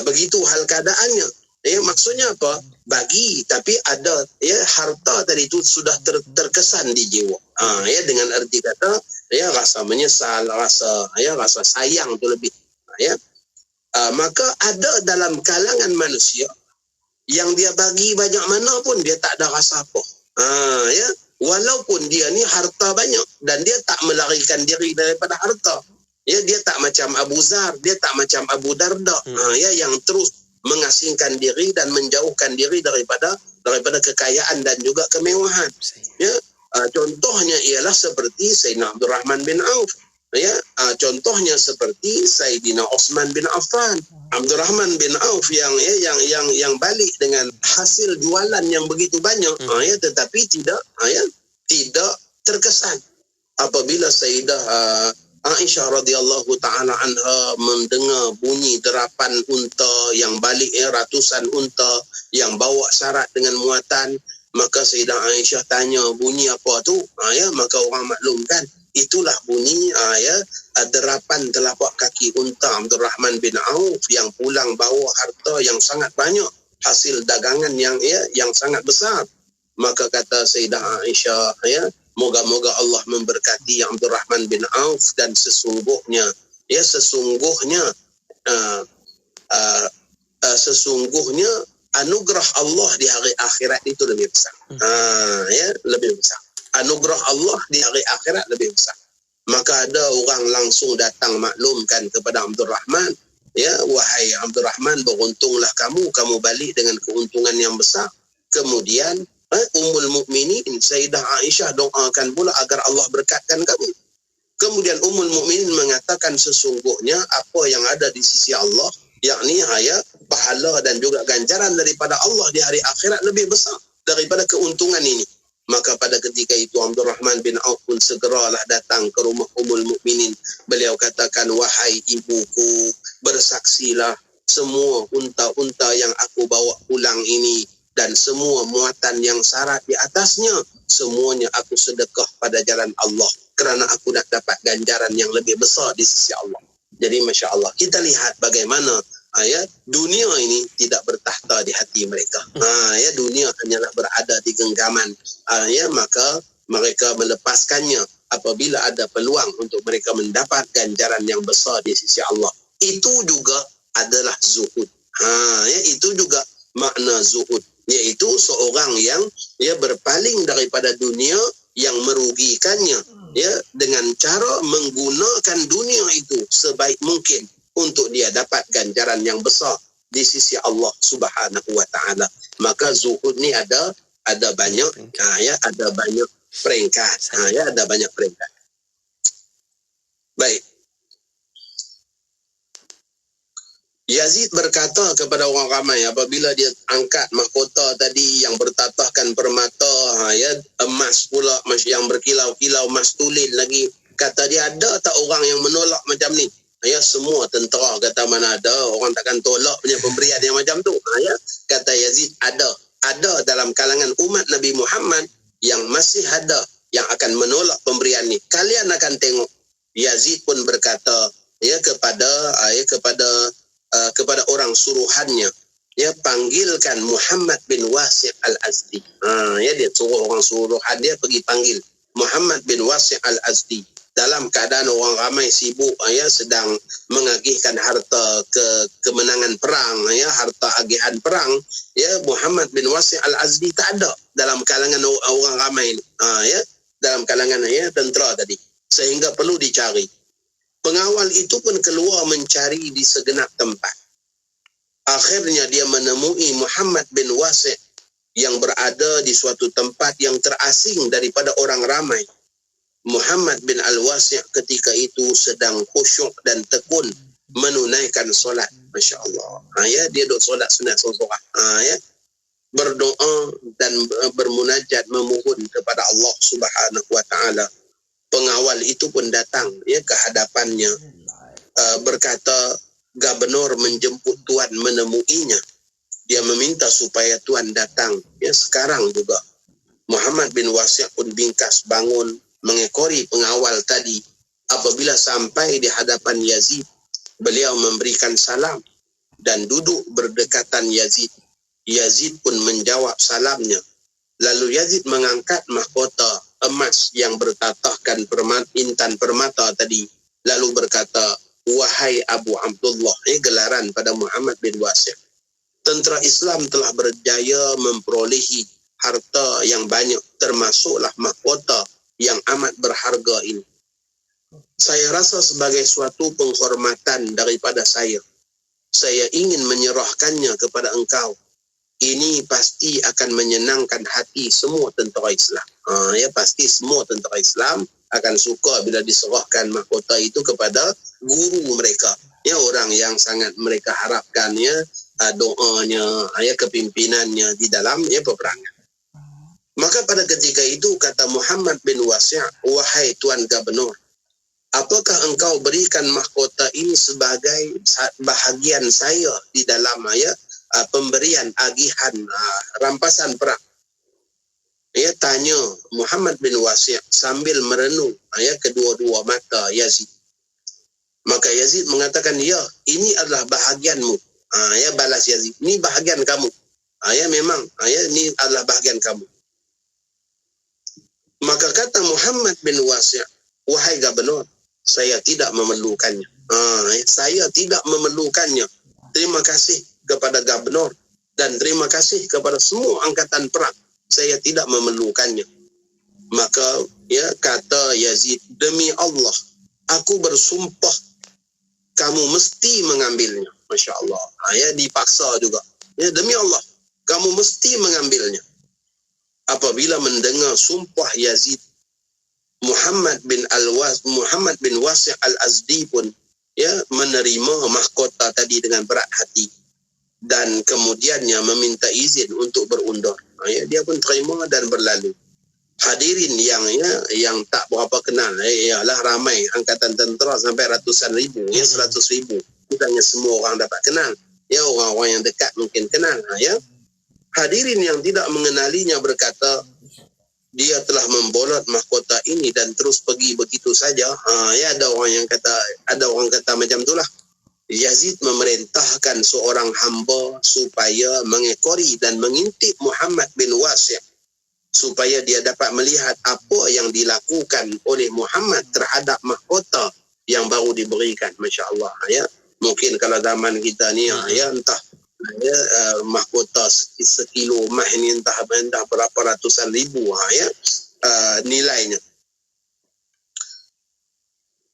begitu hal keadaannya. Ya, maksudnya apa? Bagi, tapi ada ya harta tadi itu sudah terkesan di jiwa. Ya, dengan arti kata ya rasa menyesal, rasa sayang tu lebih. Ya. Maka ada dalam kalangan manusia yang dia bagi banyak mana pun dia tak ada rasa apa. Ya, walaupun dia ni harta banyak dan dia tak melarikan diri daripada harta. Ya, dia tak macam Abu Zar, dia tak macam Abu Darda. Ya, yang terus mengasingkan diri dan menjauhkan diri daripada kekayaan dan juga kemewahan. Ya, contohnya ialah seperti Sayyidina Abdul Rahman bin Auf. Ya, contohnya seperti Sayyidina Osman bin Affan. Abdul Rahman bin Auf yang balik dengan hasil jualan yang begitu banyak, ya, tetapi tidak terkesan apabila Sayyidah Aisyah radhiyallahu taala anha mendengar bunyi derapan unta yang balik, ratusan unta yang bawa syarat dengan muatan, maka Sayyidah Aisyah tanya, bunyi apa tu? Ya, maka orang maklumkan itulah bunyi derapan telapak kaki unta Abdul Rahman bin Auf yang pulang bawa harta yang sangat banyak, hasil dagangan yang sangat besar. Maka kata Sayyidah Aisyah, ya, moga-moga Allah memberkati Abdul Rahman bin Auf dan sesungguhnya anugerah Allah di hari akhirat itu lebih besar. Ya, lebih besar. Anugerah Allah di hari akhirat lebih besar. Maka ada orang langsung datang maklumkan kepada Abdul Rahman, ya, wahai Abdul Rahman, beruntunglah kamu balik dengan keuntungan yang besar. Kemudian Ummul Mukminin Sayyidah Aisyah doakan pula agar Allah berkatkan kamu. Kemudian Ummul Mukminin mengatakan sesungguhnya apa yang ada di sisi Allah, yakni pahala dan juga ganjaran daripada Allah di hari akhirat lebih besar daripada keuntungan ini. Maka pada ketika itu Abdul Rahman bin Auf pun segeralah datang ke rumah Ummul Mukminin. Beliau katakan, wahai ibuku, bersaksilah semua unta-unta yang aku bawa pulang ini dan semua muatan yang syarat di atasnya, semuanya aku sedekah pada jalan Allah kerana aku nak dapat ganjaran yang lebih besar di sisi Allah. Jadi Masya Allah, kita lihat bagaimana dunia ini tidak bertahta di hati mereka. Ya, dunia hanyalah berada di genggaman. Ya, maka mereka melepaskannya apabila ada peluang untuk mereka mendapat ganjaran yang besar di sisi Allah. Itu juga adalah zuhud. Ya, itu juga makna zuhud, yaitu seorang yang berpaling daripada dunia yang merugikannya, ya, dengan cara menggunakan dunia itu sebaik mungkin untuk dia dapat ganjaran yang besar di sisi Allah Subhanahu wa taala. Maka zuhud ni ada banyak, ada banyak peringkat. Ada banyak peringkat. Baik. Yazid berkata kepada orang ramai apabila dia angkat mahkota tadi yang bertatahkan permata, emas pula, yang berkilau-kilau, emas tulin lagi. Kata dia, ada tak orang yang menolak macam ni? Ya, semua tentera kata mana ada, orang takkan tolak punya pemberian yang macam tu. Ya, kata Yazid, ada dalam kalangan umat Nabi Muhammad yang masih ada yang akan menolak pemberian ni. Kalian akan tengok. Yazid pun berkata kepada orang suruhannya, ya, panggilkan Muhammad bin Wasi' al-Azdi. Ya, dia suruh orang suruhan dia pergi panggil Muhammad bin Wasi' al-Azdi. Dalam keadaan orang ramai sibuk, sedang mengagihkan harta kemenangan perang, harta agihan perang, ya, Muhammad bin Wasi' al-Azdi tak ada dalam kalangan orang ramai ini, dalam kalangan tentera tadi. sehingga perlu dicari. Pengawal itu pun keluar mencari di segenap tempat. Akhirnya dia menemui Muhammad bin Wasi' yang berada di suatu tempat yang terasing daripada orang ramai. Muhammad bin Al-Wasi' ketika itu sedang khusyuk dan tekun menunaikan solat. Masya Allah. Ya, dia duduk solat sunat seorang-seorang. Ya, berdoa dan bermunajat memohon kepada Allah Subhanahu wa taala. Pengawal itu pun datang ya ke hadapannya, berkata, "Gubernur menjemput tuan menemuinya. Dia meminta supaya tuan datang ya sekarang juga." Muhammad bin Wasi' pun bingkas bangun mengekori pengawal tadi. Apabila sampai di hadapan Yazid, beliau memberikan salam dan duduk berdekatan Yazid. Yazid pun menjawab salamnya. Lalu Yazid mengangkat mahkota emas yang bertatahkan intan permata tadi, lalu berkata, "Wahai Abu Abdullah," gelaran pada Muhammad bin Wasi', tentera Islam telah berjaya memperolehi harta yang banyak, termasuklah mahkota yang amat berharga ini. Saya rasa sebagai suatu penghormatan daripada saya ingin menyerahkannya kepada engkau. Ini pasti akan menyenangkan hati semua tentera Islam. Ya, pasti semua tentera Islam akan suka bila diserahkan mahkota itu kepada guru mereka. Ya, orang yang sangat mereka harapkan ya, doanya, ya, kepimpinannya di dalam ya peperangan. Maka pada ketika itu kata Muhammad bin Wasi', "Wahai Tuan Gubernur, apakah engkau berikan mahkota ini sebagai bahagian saya di dalam ya pemberian agihan rampasan perang?" Ya, tanya Muhammad bin Wasi' sambil merenung ya kedua-dua mata Yazid. Maka Yazid mengatakan, "Ya, ini adalah bahagianmu." Ya, balas Yazid, "Ini bahagian kamu." Ya, memang ya ini adalah bahagian kamu. Maka kata Muhammad bin Wasi', "Wahai Gubernur, saya tidak memerlukannya." Saya tidak memerlukannya. Terima kasih kepada Gubernur dan terima kasih kepada semua angkatan perang. Saya tidak memerlukannya. Maka ya kata Yazid, "Demi Allah, aku bersumpah kamu mesti mengambilnya." Masya Allah. Ya, dipaksa juga. Ya, demi Allah, kamu mesti mengambilnya. Apabila mendengar sumpah Yazid, Muhammad bin Wasi' al-Azdi pun ya menerima mahkota tadi dengan berat hati dan kemudiannya meminta izin untuk berundur. Ya, dia pun terima dan berlalu. Hadirin yang tak berapa kenal, ialah ramai angkatan tentera sampai ratusan ribu, ya 100,000. Bukannya semua orang dapat kenal. Ya, orang-orang yang dekat mungkin kenal. Ya. Hadirin yang tidak mengenalinya berkata, "Dia telah membolot mahkota ini dan terus pergi begitu saja." Ya, ada orang kata macam itulah. Yazid memerintahkan seorang hamba supaya mengekori dan mengintip Muhammad bin Wasi' supaya dia dapat melihat apa yang dilakukan oleh Muhammad terhadap mahkota yang baru diberikan. Masya Allah. Ya. Mungkin kalau zaman kita ni ya entah ya, mahkota sekilo emas ini entah berapa ratusan ribu ya nilainya.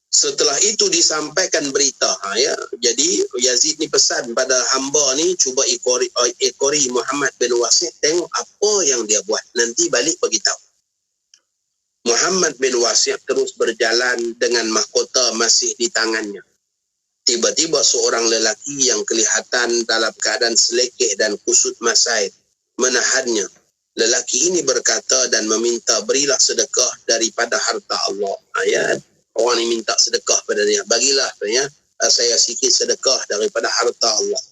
Setelah itu disampaikan berita ya. Jadi Yazid ni pesan pada hamba ni, cuba ekori Muhammad bin Wasi', tengok apa yang dia buat, nanti balik beritahu. Muhammad bin Wasi' terus berjalan dengan mahkota masih di tangannya. Tiba-tiba seorang lelaki yang kelihatan dalam keadaan selekeh dan kusut masai menahannya. Lelaki ini berkata dan meminta, "Berilah sedekah daripada harta Allah." Ya, orang ini minta sedekah pada dia. "Bagilah ya, saya sikit sedekah daripada harta Allah."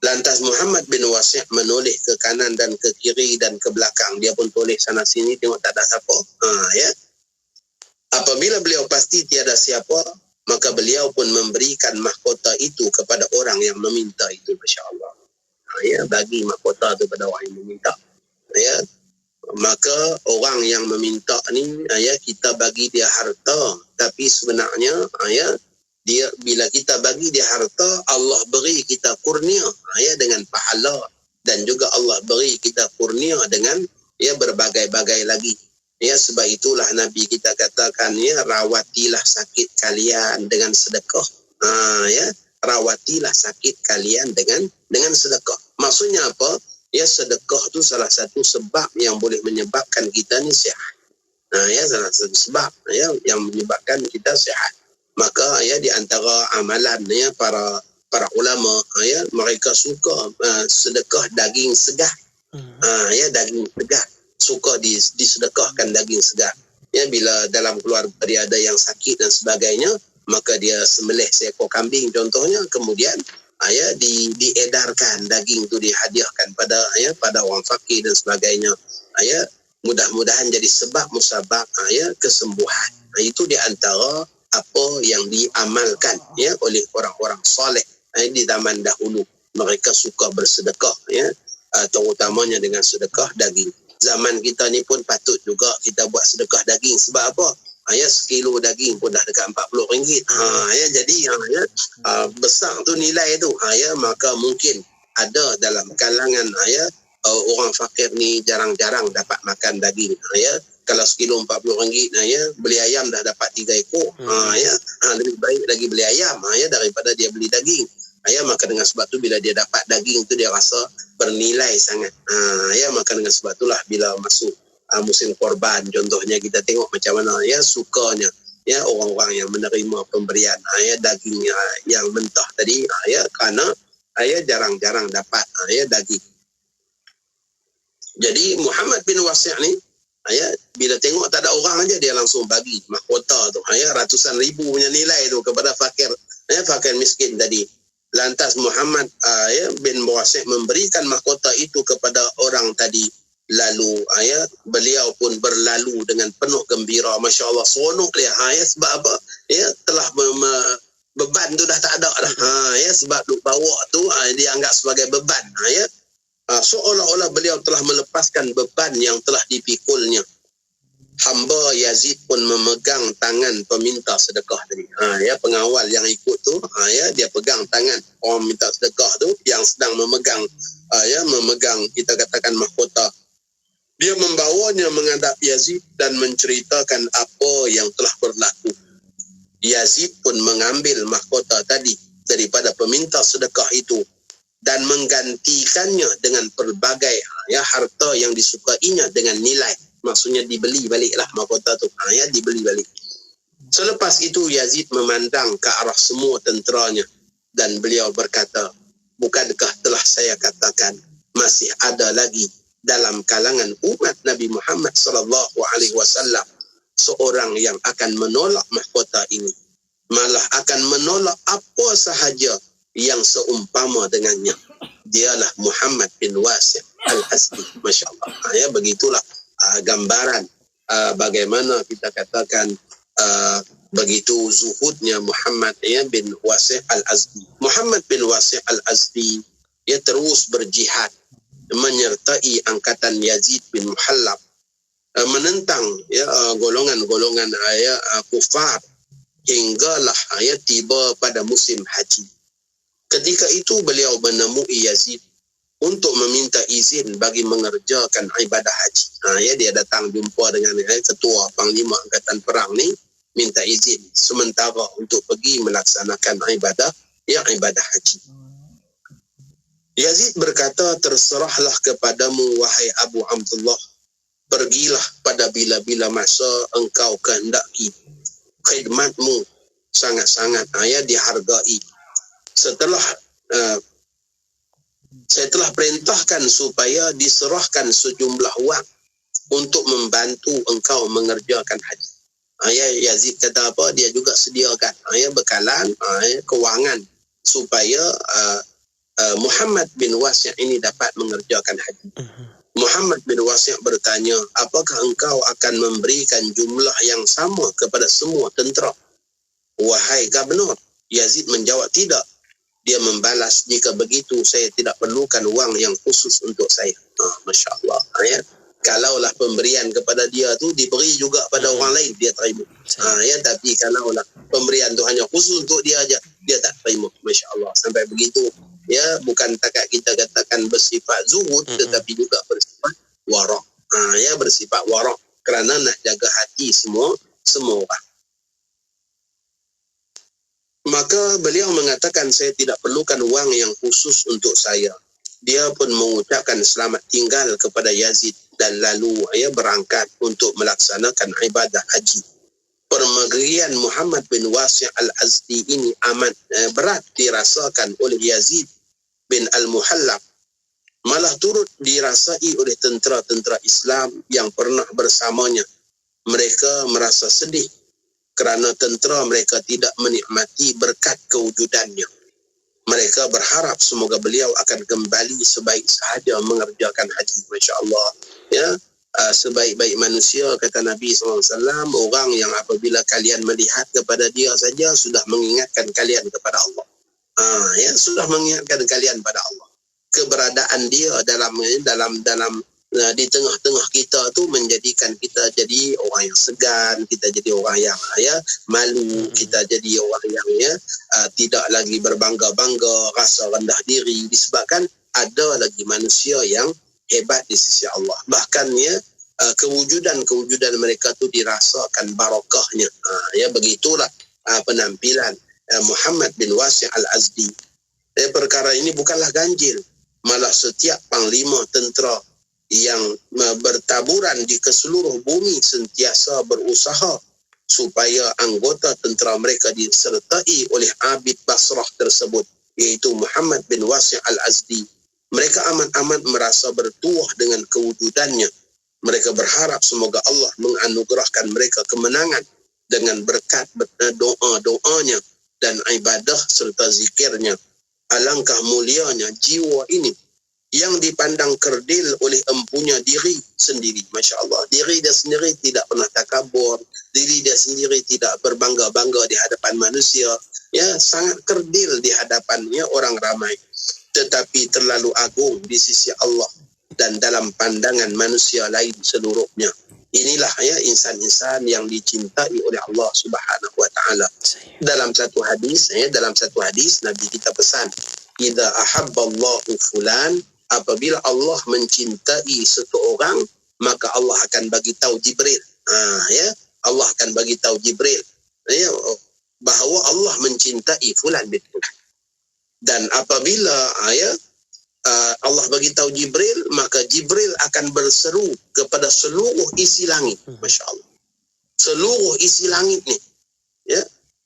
Lantas Muhammad bin Wasi' menoleh ke kanan dan ke kiri dan ke belakang. Dia pun toleh sana sini, tengok tak ada siapa. Ya. Apabila beliau pasti tiada siapa, maka beliau pun memberikan mahkota itu kepada orang yang meminta itu. Masya Allah. Ya, bagi mahkota itu kepada orang yang meminta. Ya. Maka orang yang meminta ni, ya, kita bagi dia harta, tapi sebenarnya ya, dia bila kita bagi dia harta, Allah beri kita kurnia ya dengan pahala, dan juga Allah beri kita kurnia dengan ya berbagai-bagai lagi. Ya, sebab itulah Nabi kita katakan, ya, rawatilah sakit kalian dengan sedekah. Ya, rawatilah sakit kalian dengan sedekah. Maksudnya apa? Ya, sedekah tu salah satu sebab yang boleh menyebabkan kita ni sihat. Ya, salah satu sebab ya yang menyebabkan kita sihat. Maka ya di antara amalan ya para ulama ya, mereka suka sedekah daging segar. Ya, daging segar, suka disedekahkan daging segar. Ya, bila dalam keluarga dia ada yang sakit dan sebagainya, maka dia sembelih seekor kambing contohnya, kemudian ya diedarkan daging tu, dihadiahkan pada orang fakir dan sebagainya. Ya, mudah-mudahan jadi sebab musabab ya kesembuhan. Itu di antara apa yang diamalkan ya oleh orang-orang soleh di zaman dahulu. Mereka suka bersedekah ya, terutamanya dengan sedekah daging. Zaman kita ni pun patut juga kita buat sedekah daging. Sebab apa? Ya, sekilo daging pun dah dekat RM40. Ya, jadi ya, besar tu nilai tu. Ya, maka mungkin ada dalam kalangan ya orang fakir ni jarang-jarang dapat makan daging. Ya, kalau sekilo RM40 ya, beli ayam dah dapat 3 ekor. Ya, lebih baik lagi beli ayam ya daripada dia beli daging. Ya, maka dengan sebab tu bila dia dapat daging tu dia rasa bernilai sangat. Ya, maka dengan sebab itulah bila masuk musim korban contohnya, kita tengok macam mana ya sukanya ya orang-orang yang menerima pemberian ya daging yang mentah tadi ya, kerana ya jarang-jarang dapat ya daging. Jadi Muhammad bin Wasi' ni ya, bila tengok tak ada orang aja dia langsung bagi mahkota tu ya, ratusan ribu punya nilai tu kepada fakir ya, fakir miskin tadi. Lantas Muhammad ya bin Wasi' memberikan mahkota itu kepada orang tadi. Lalu ya beliau pun berlalu dengan penuh gembira, masya-Allah, seronok dia ya, sebab apa? Ya, telah beban tu dah tak ada dah. Ya, sebab duk bawa tu dia anggap sebagai beban ya. Seolah-olah beliau telah melepaskan beban yang telah dipikulnya. Hamba Yazid pun memegang tangan peminta sedekah tadi. Ya, pengawal yang ikut tu ya, dia pegang tangan orang minta sedekah tu yang sedang memegang kita katakan mahkota. Dia membawanya menghadap Yazid dan menceritakan apa yang telah berlaku. Yazid pun mengambil mahkota tadi daripada peminta sedekah itu dan menggantikannya dengan pelbagai ya harta yang disukainya dengan nilai. Maksudnya dibeli baliklah mahkota tu. Ya, dibeli balik. Selepas itu Yazid memandang ke arah semua tenteranya dan beliau berkata, "Bukankah telah saya katakan masih ada lagi dalam kalangan umat Nabi Muhammad sallallahu alaihi wasallam seorang yang akan menolak mahkota ini, malah akan menolak apa sahaja yang seumpama dengannya. Dialah Muhammad bin Wasi' al-Azdi." Masya-Allah. Ya, begitulah gambaran bagaimana kita katakan begitu zuhudnya Muhammad bin Wasi' al-Azdi. Muhammad bin Wasi' al-Azdi ia terus berjihad menyertai angkatan Yazid bin Muhallab menentang ya golongan-golongan kufar hinggalah tiba pada musim haji. Ketika itu beliau menemui Yazid untuk meminta izin bagi mengerjakan ibadah haji. Ya, dia datang jumpa dengan ketua panglima angkatan perang ni, minta izin sementara untuk pergi melaksanakan ibadah haji. Yazid berkata, "Terserahlah kepadamu wahai Abu Abdullah, pergilah pada bila-bila masa engkau kehendaki. Khidmatmu sangat-sangat dihargai. Saya telah perintahkan supaya diserahkan sejumlah wang untuk membantu engkau mengerjakan haji." Yazid kata apa? Dia juga sediakan bekalan kewangan supaya Muhammad bin Wasi' ini dapat mengerjakan haji. Muhammad bin Wasi' bertanya, "Apakah engkau akan memberikan jumlah yang sama kepada semua tentera?" "Wahai Gubernur," Yazid menjawab, "tidak." Dia membalas, "Jika begitu saya tidak perlukan wang yang khusus untuk saya." Masya Allah. Ya. Kalaulah pemberian kepada dia tu diberi juga pada orang lain, dia terima. Tapi kalaulah pemberian tu hanya khusus untuk dia aja, dia tak terima. Masya Allah. Sampai begitu. Ya, bukan takat kita katakan bersifat zuhud, tetapi juga bersifat warak. Bersifat warak. kerana nak jaga hati semua orang. Maka beliau mengatakan, saya tidak perlukan wang yang khusus untuk saya. Dia pun mengucapkan selamat tinggal kepada Yazid dan lalu berangkat untuk melaksanakan ibadah haji. Permegerian Muhammad bin Wasi' al-Azdi ini amat berat dirasakan oleh Yazid bin al-Muhallab. Malah turut dirasai oleh tentera-tentera Islam yang pernah bersamanya. Mereka merasa sedih kerana tentera mereka tidak menikmati berkat kewujudannya. Mereka berharap semoga beliau akan kembali sebaik sahaja mengerjakan haji. Masya Allah. Ya, sebaik-baik manusia, kata Nabi SAW, orang yang apabila kalian melihat kepada dia saja sudah mengingatkan kalian kepada Allah. Sudah mengingatkan kalian pada Allah. Keberadaan dia dalam di tengah-tengah kita tu menjadikan kita jadi orang yang segan, kita jadi orang yang malu, kita jadi orang yang tidak lagi berbangga-bangga, rasa rendah diri, disebabkan ada lagi manusia yang hebat di sisi Allah. Bahkan kewujudan mereka tu dirasakan barakahnya. Begitulah penampilan Muhammad bin Wasi' al-Azdi. Perkara ini bukanlah ganjil, malah setiap panglima tentera yang bertaburan di keseluruh bumi sentiasa berusaha supaya anggota tentera mereka disertai oleh Abid Basrah tersebut, iaitu Muhammad bin Wasi' al-Azdi. Mereka amat-amat merasa bertuah dengan kewujudannya. Mereka berharap semoga Allah menganugerahkan mereka kemenangan dengan berkat doa-doanya dan ibadah serta zikirnya. Alangkah mulianya jiwa ini yang dipandang kerdil oleh empunya diri sendiri. Masya Allah. Diri dia sendiri tidak pernah takabur. Diri dia sendiri tidak berbangga-bangga di hadapan manusia. Sangat kerdil di hadapannya orang ramai. Tetapi terlalu agung di sisi Allah dan dalam pandangan manusia lain seluruhnya. Inilah insan-insan yang dicintai oleh Allah Subhanahu wa taala. Dalam satu hadis Nabi kita pesan, "Idza ahabballahu fulan", apabila Allah mencintai seseorang, maka Allah akan bagi tahu Jibril. Allah akan bagi tahu Jibril bahawa Allah mencintai fulan bin fulan. Dan apabila Allah bagi tahu Jibril, maka Jibril akan berseru kepada seluruh isi langit. Masya Allah. Seluruh isi langit ni.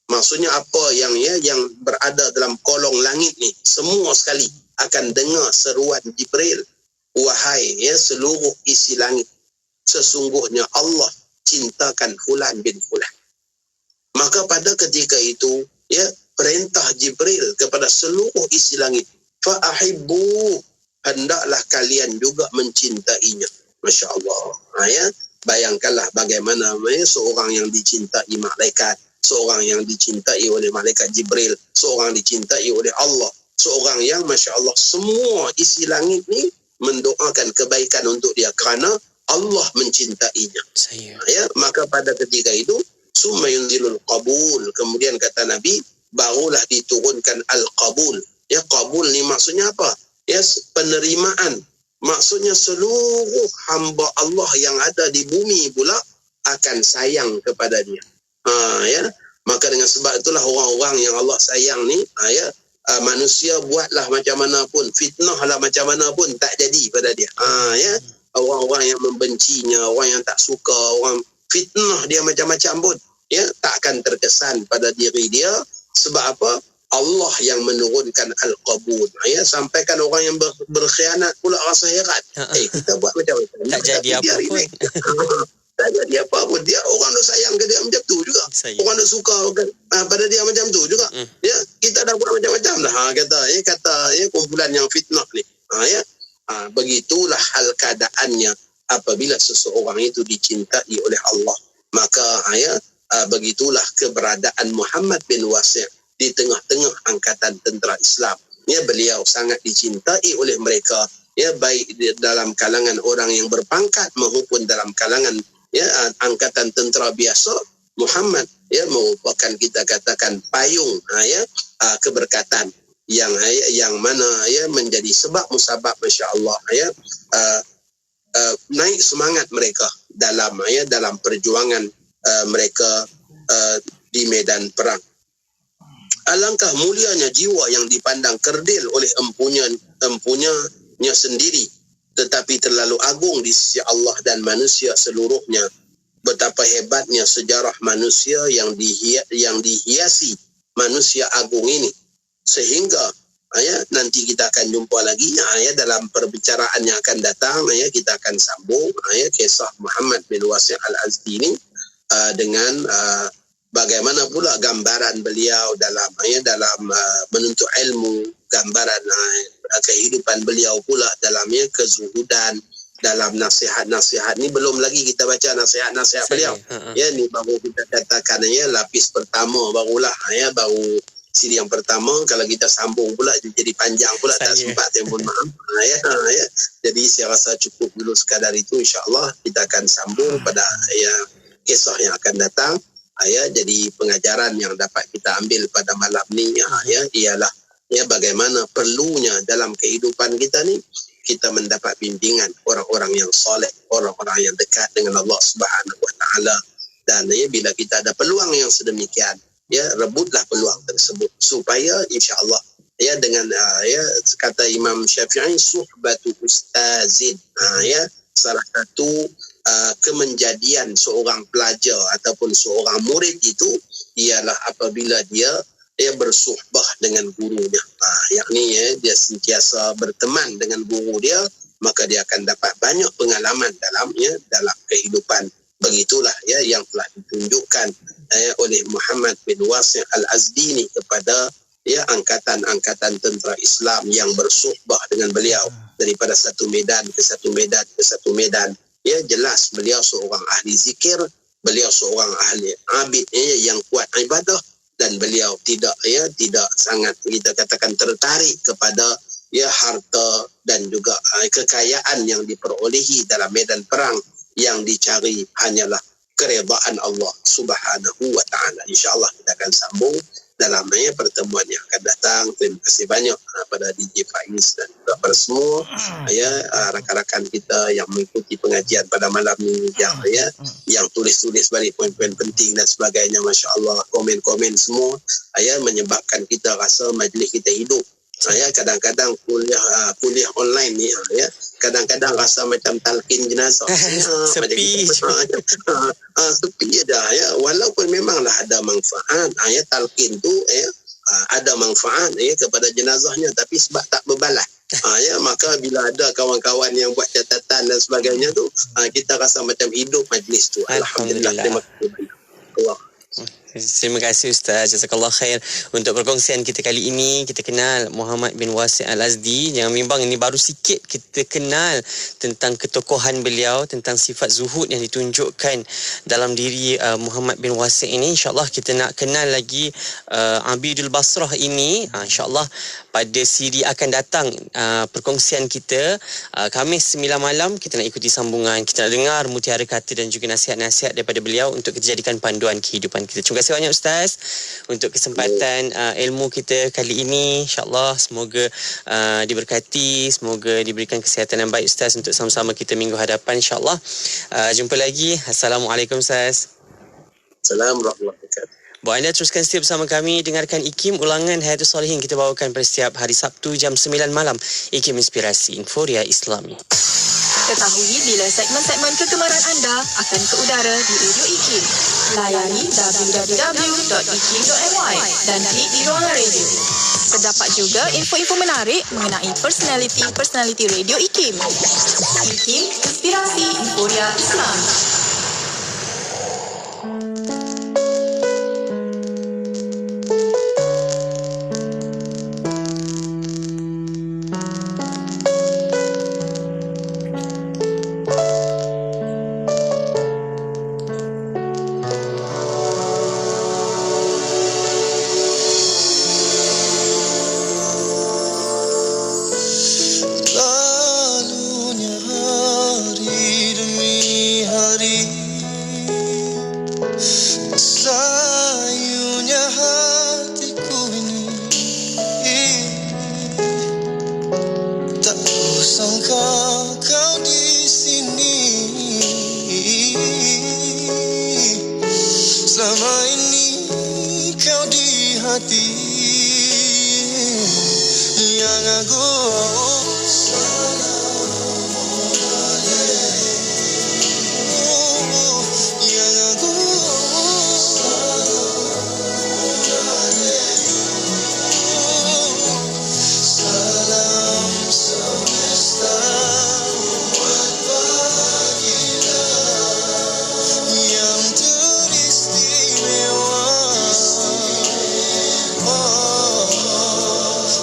Maksudnya apa yang berada dalam kolong langit ni, semua sekali akan dengar seruan Jibril. Wahai seluruh isi langit, sesungguhnya Allah cintakan fulan bin fulan. Maka pada ketika itu perintah Jibril kepada seluruh isi langit, fa'ahibbu, hendaklah kalian juga mencintainya. Masya Allah. Bayangkanlah bagaimana seorang yang dicintai malaikat, seorang yang dicintai oleh malaikat Jibril, seorang dicintai oleh Allah, seorang yang Masya Allah semua isi langit ni mendoakan kebaikan untuk dia kerana Allah mencintainya. Maka pada ketika itu summa yunzilul qabul, kemudian kata Nabi, barulah diturunkan al-qabul. Qabul ni maksudnya apa? Penerimaan. Maksudnya seluruh hamba Allah yang ada di bumi pula akan sayang kepada dia. Maka dengan sebab itulah orang-orang yang Allah sayang ni, manusia buatlah macam mana pun, fitnahlah macam mana pun, tak jadi pada dia. Orang-orang yang membencinya, orang yang tak suka, orang fitnah dia macam-macam pun, tak akan terkesan pada diri dia. Sebab apa? Allah yang menurunkan al-qabul. Sampaikan orang yang berkhianat pula rasa heran. Kita buat macam-macam. Tak jadi apa pun. Tak jadi apa pun. Dia orang dah sayang ke dia macam tu juga. Orang dah suka pada dia macam tu juga. Kita dah buat macam-macam dah. Kata kumpulan yang fitnah ni. Begitulah hal keadaannya apabila seseorang itu dicintai oleh Allah. Maka begitulah keberadaan Muhammad bin Wasi' di tengah-tengah angkatan tentera Islam. Beliau sangat dicintai oleh mereka, baik dalam kalangan orang yang berpangkat maupun dalam kalangan angkatan tentera biasa. Muhammad merupakan, kita katakan, payung keberkatan yang mana menjadi sebab musabab, Masya Allah, naik semangat mereka dalam perjuangan mereka di medan perang. Alangkah mulianya jiwa yang dipandang kerdil oleh empunyanya sendiri, tetapi terlalu agung di sisi Allah dan manusia seluruhnya. Betapa hebatnya sejarah manusia yang dihiasi manusia agung ini, sehingga nanti kita akan jumpa lagi dalam perbicaraan yang akan datang. Kita akan sambung kisah Muhammad bin Wasi' Al-Azdi ini dengan bagaimana pula gambaran beliau dalam menuntut ilmu, gambaran kehidupan beliau pula dalamnya kezuhudan, dalam nasihat-nasihat ni. Belum lagi kita baca nasihat-nasihat beliau. Ni baru kita katakan lapis pertama barulah, baru siri yang pertama. Kalau kita sambung pula jadi panjang pula, tak sempat, mohon maaf. Jadi saya rasa cukup dulu sekadar itu. InsyaAllah kita akan sambung pada kisah yang akan datang. Jadi pengajaran yang dapat kita ambil pada malam ni ialah bagaimana perlunya dalam kehidupan kita ni kita mendapat bimbingan orang-orang yang soleh, orang-orang yang dekat dengan Allah Subhanahu Wa Taala. Dan bila kita ada peluang yang sedemikian, rebutlah peluang tersebut supaya insya-Allah dengan kata Imam Syafi'i, suhbatu ustazin, salah satu kemenjadian seorang pelajar ataupun seorang murid itu ialah apabila dia bersuhbah dengan gurunya, yakni dia sentiasa berteman dengan guru dia, maka dia akan dapat banyak pengalaman dalam kehidupan. Begitulah yang telah ditunjukkan oleh Muhammad bin Wasi' Al-Azdi ni kepada angkatan-angkatan tentera Islam yang bersuhbah dengan beliau daripada satu medan ke satu medan ke satu medan. Jelas beliau seorang ahli zikir, beliau seorang ahli abid yang kuat ibadah, dan beliau tidak sangat kita katakan tertarik kepada harta dan juga kekayaan yang diperolehi dalam medan perang. Yang dicari hanyalah keredaan Allah Subhanahu Wa Taala. InsyaAllah kita akan sambung dalam pertemuan yang akan datang. Terima kasih banyak pada DJ Faiz dan juga pada semua rakan-rakan kita yang mengikuti pengajian pada malam ini, yang tulis-tulis balik poin-poin penting dan sebagainya. Masya Allah, komen-komen semua menyebabkan kita rasa majlis kita hidup. Kadang-kadang kuliah online ni kadang-kadang rasa macam talqin jenazah. Sepi. Sepi je dah walaupun memanglah ada manfaat. Talqin tu ada manfaat kepada jenazahnya, tapi sebab tak berbalas. Maka bila ada kawan-kawan yang buat catatan dan sebagainya tu, kita rasa macam hidup majlis tu. Alhamdulillah. Terima kasih banyak. Allah. Terima kasih Ustaz, jazakallah khair untuk perkongsian kita kali ini. Kita kenal Muhammad bin Wasi' Al-Azdi, yang memang ini baru sikit kita kenal tentang ketokohan beliau, tentang sifat zuhud yang ditunjukkan dalam diri Muhammad bin Wasi' ini. InsyaAllah kita nak kenal lagi Abidul Basrah ini, InsyaAllah pada siri akan datang. Perkongsian kita Khamis 9 malam, kita nak ikuti sambungan, kita nak dengar mutiara kata dan juga nasihat-nasihat daripada beliau untuk kita jadikan panduan kehidupan kita. Terima kasih banyak Ustaz untuk kesempatan ilmu kita kali ini. InsyaAllah semoga diberkati, semoga diberikan kesihatan yang baik Ustaz untuk sama-sama kita minggu hadapan insyaAllah. Jumpa lagi. Assalamualaikum Ustaz. Assalamualaikum warahmatullahi wabarakatuh. Buat anda teruskan setia bersama kami, dengarkan IKIM ulangan Hayatul Salihin kita bawakan pada setiap hari Sabtu jam 9 malam. IKIM Inspirasi Inforia Islami. Ketahui bila segmen-segmen kegemaran anda akan ke udara di Radio IKIM. Layari www.ikim.my dan klik di ruangan radio. Terdapat juga info-info menarik mengenai personaliti Radio IKIM. IKIM Inspirasi Inforia Islami. hati yang agung. Yang agung. Salam semesta buat baginda yang teristimewa.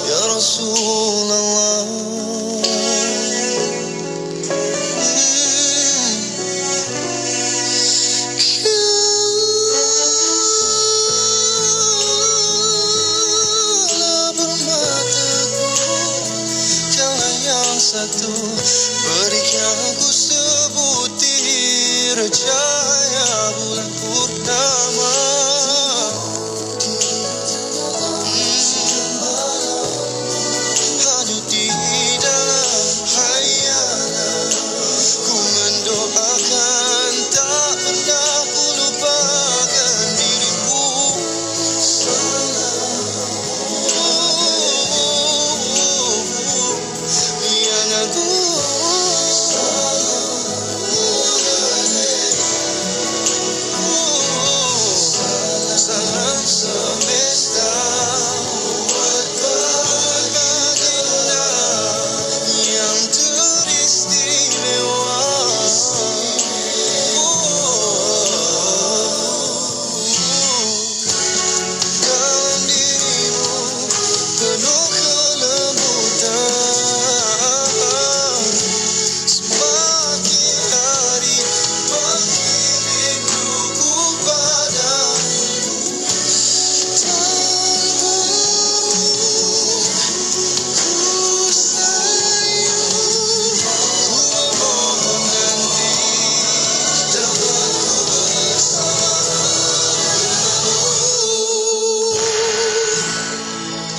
Ya Rasulullah. Kala bermataku, jalan yang satu, berikan aku sebutir cahaya bulan purnama. Hanyut di dalam hayalan, ku mendoakan tak pernah ku lupakan dirimu. Yang agung. Salam semesta buat baginda yang teristimewa. Dalam dirimu penuh kelembutan, semakin hari makin rinduku padamu. Tanpamu ku sayu, ku mohon nanti dapat ku bersamamu.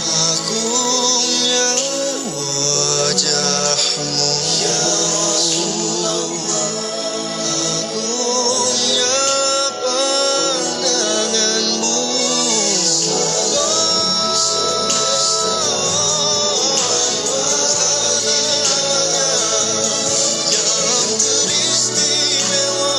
Agungnya wajahmu ya Rasulullah, agungnya pandanganmu. Yang teristimewa.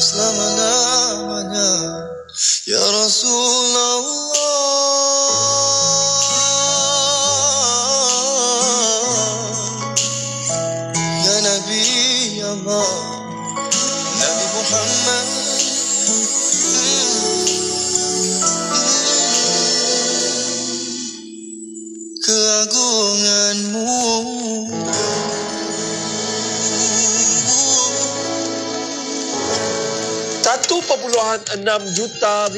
Selama-lamanya ya Rasulullah. Ya Nabi Allah, Nabi Muhammad. Keagunganmu. RM1.6 juta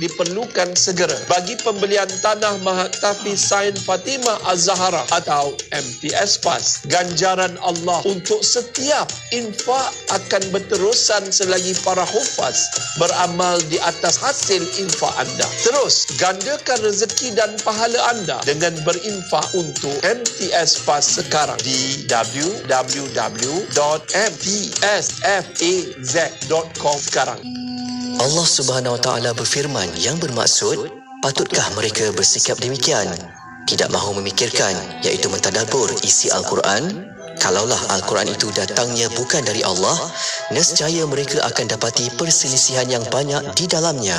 diperlukan segera bagi pembelian tanah Mahat Tahfiz Sains Fatimah Az-Zahra atau MTS PAS. Ganjaran Allah untuk setiap infak akan berterusan selagi para hufaz beramal di atas hasil infak anda. Terus gandakan rezeki dan pahala anda dengan berinfak untuk MTS PAS sekarang di www.mtsfaz.com sekarang. Allah Subhanahu Wa Taala berfirman yang bermaksud, patutkah mereka bersikap demikian? Tidak mahu memikirkan, iaitu mentadabbur isi Al-Quran? Kalaulah Al-Quran itu datangnya bukan dari Allah, nescaya mereka akan dapati perselisihan yang banyak di dalamnya.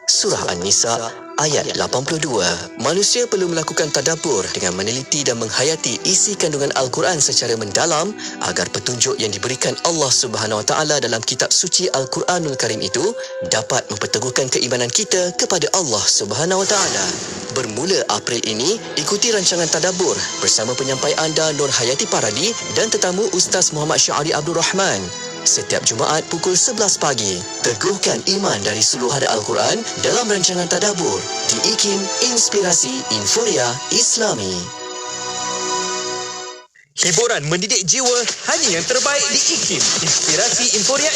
Surah An-Nisa ayat 82. Manusia perlu melakukan tadabbur dengan meneliti dan menghayati isi kandungan Al-Quran secara mendalam agar petunjuk yang diberikan Allah Subhanahu Wa Taala dalam kitab suci Al-Quranul Karim itu dapat memperteguhkan keimanan kita kepada Allah Subhanahu Wa Taala. Bermula April ini, ikuti rancangan tadabbur bersama penyampai anda Nur Hayati Paradi dan tetamu Ustaz Muhammad Syahri Abdul Rahman. Setiap Jumaat pukul 11 pagi, teguhkan iman dari suluhan Al-Quran dalam rancangan tadabbur di IKIM Inspirasi Inforia Islami. Hiburan mendidik jiwa hanya yang terbaik di IKIM Inspirasi Inforia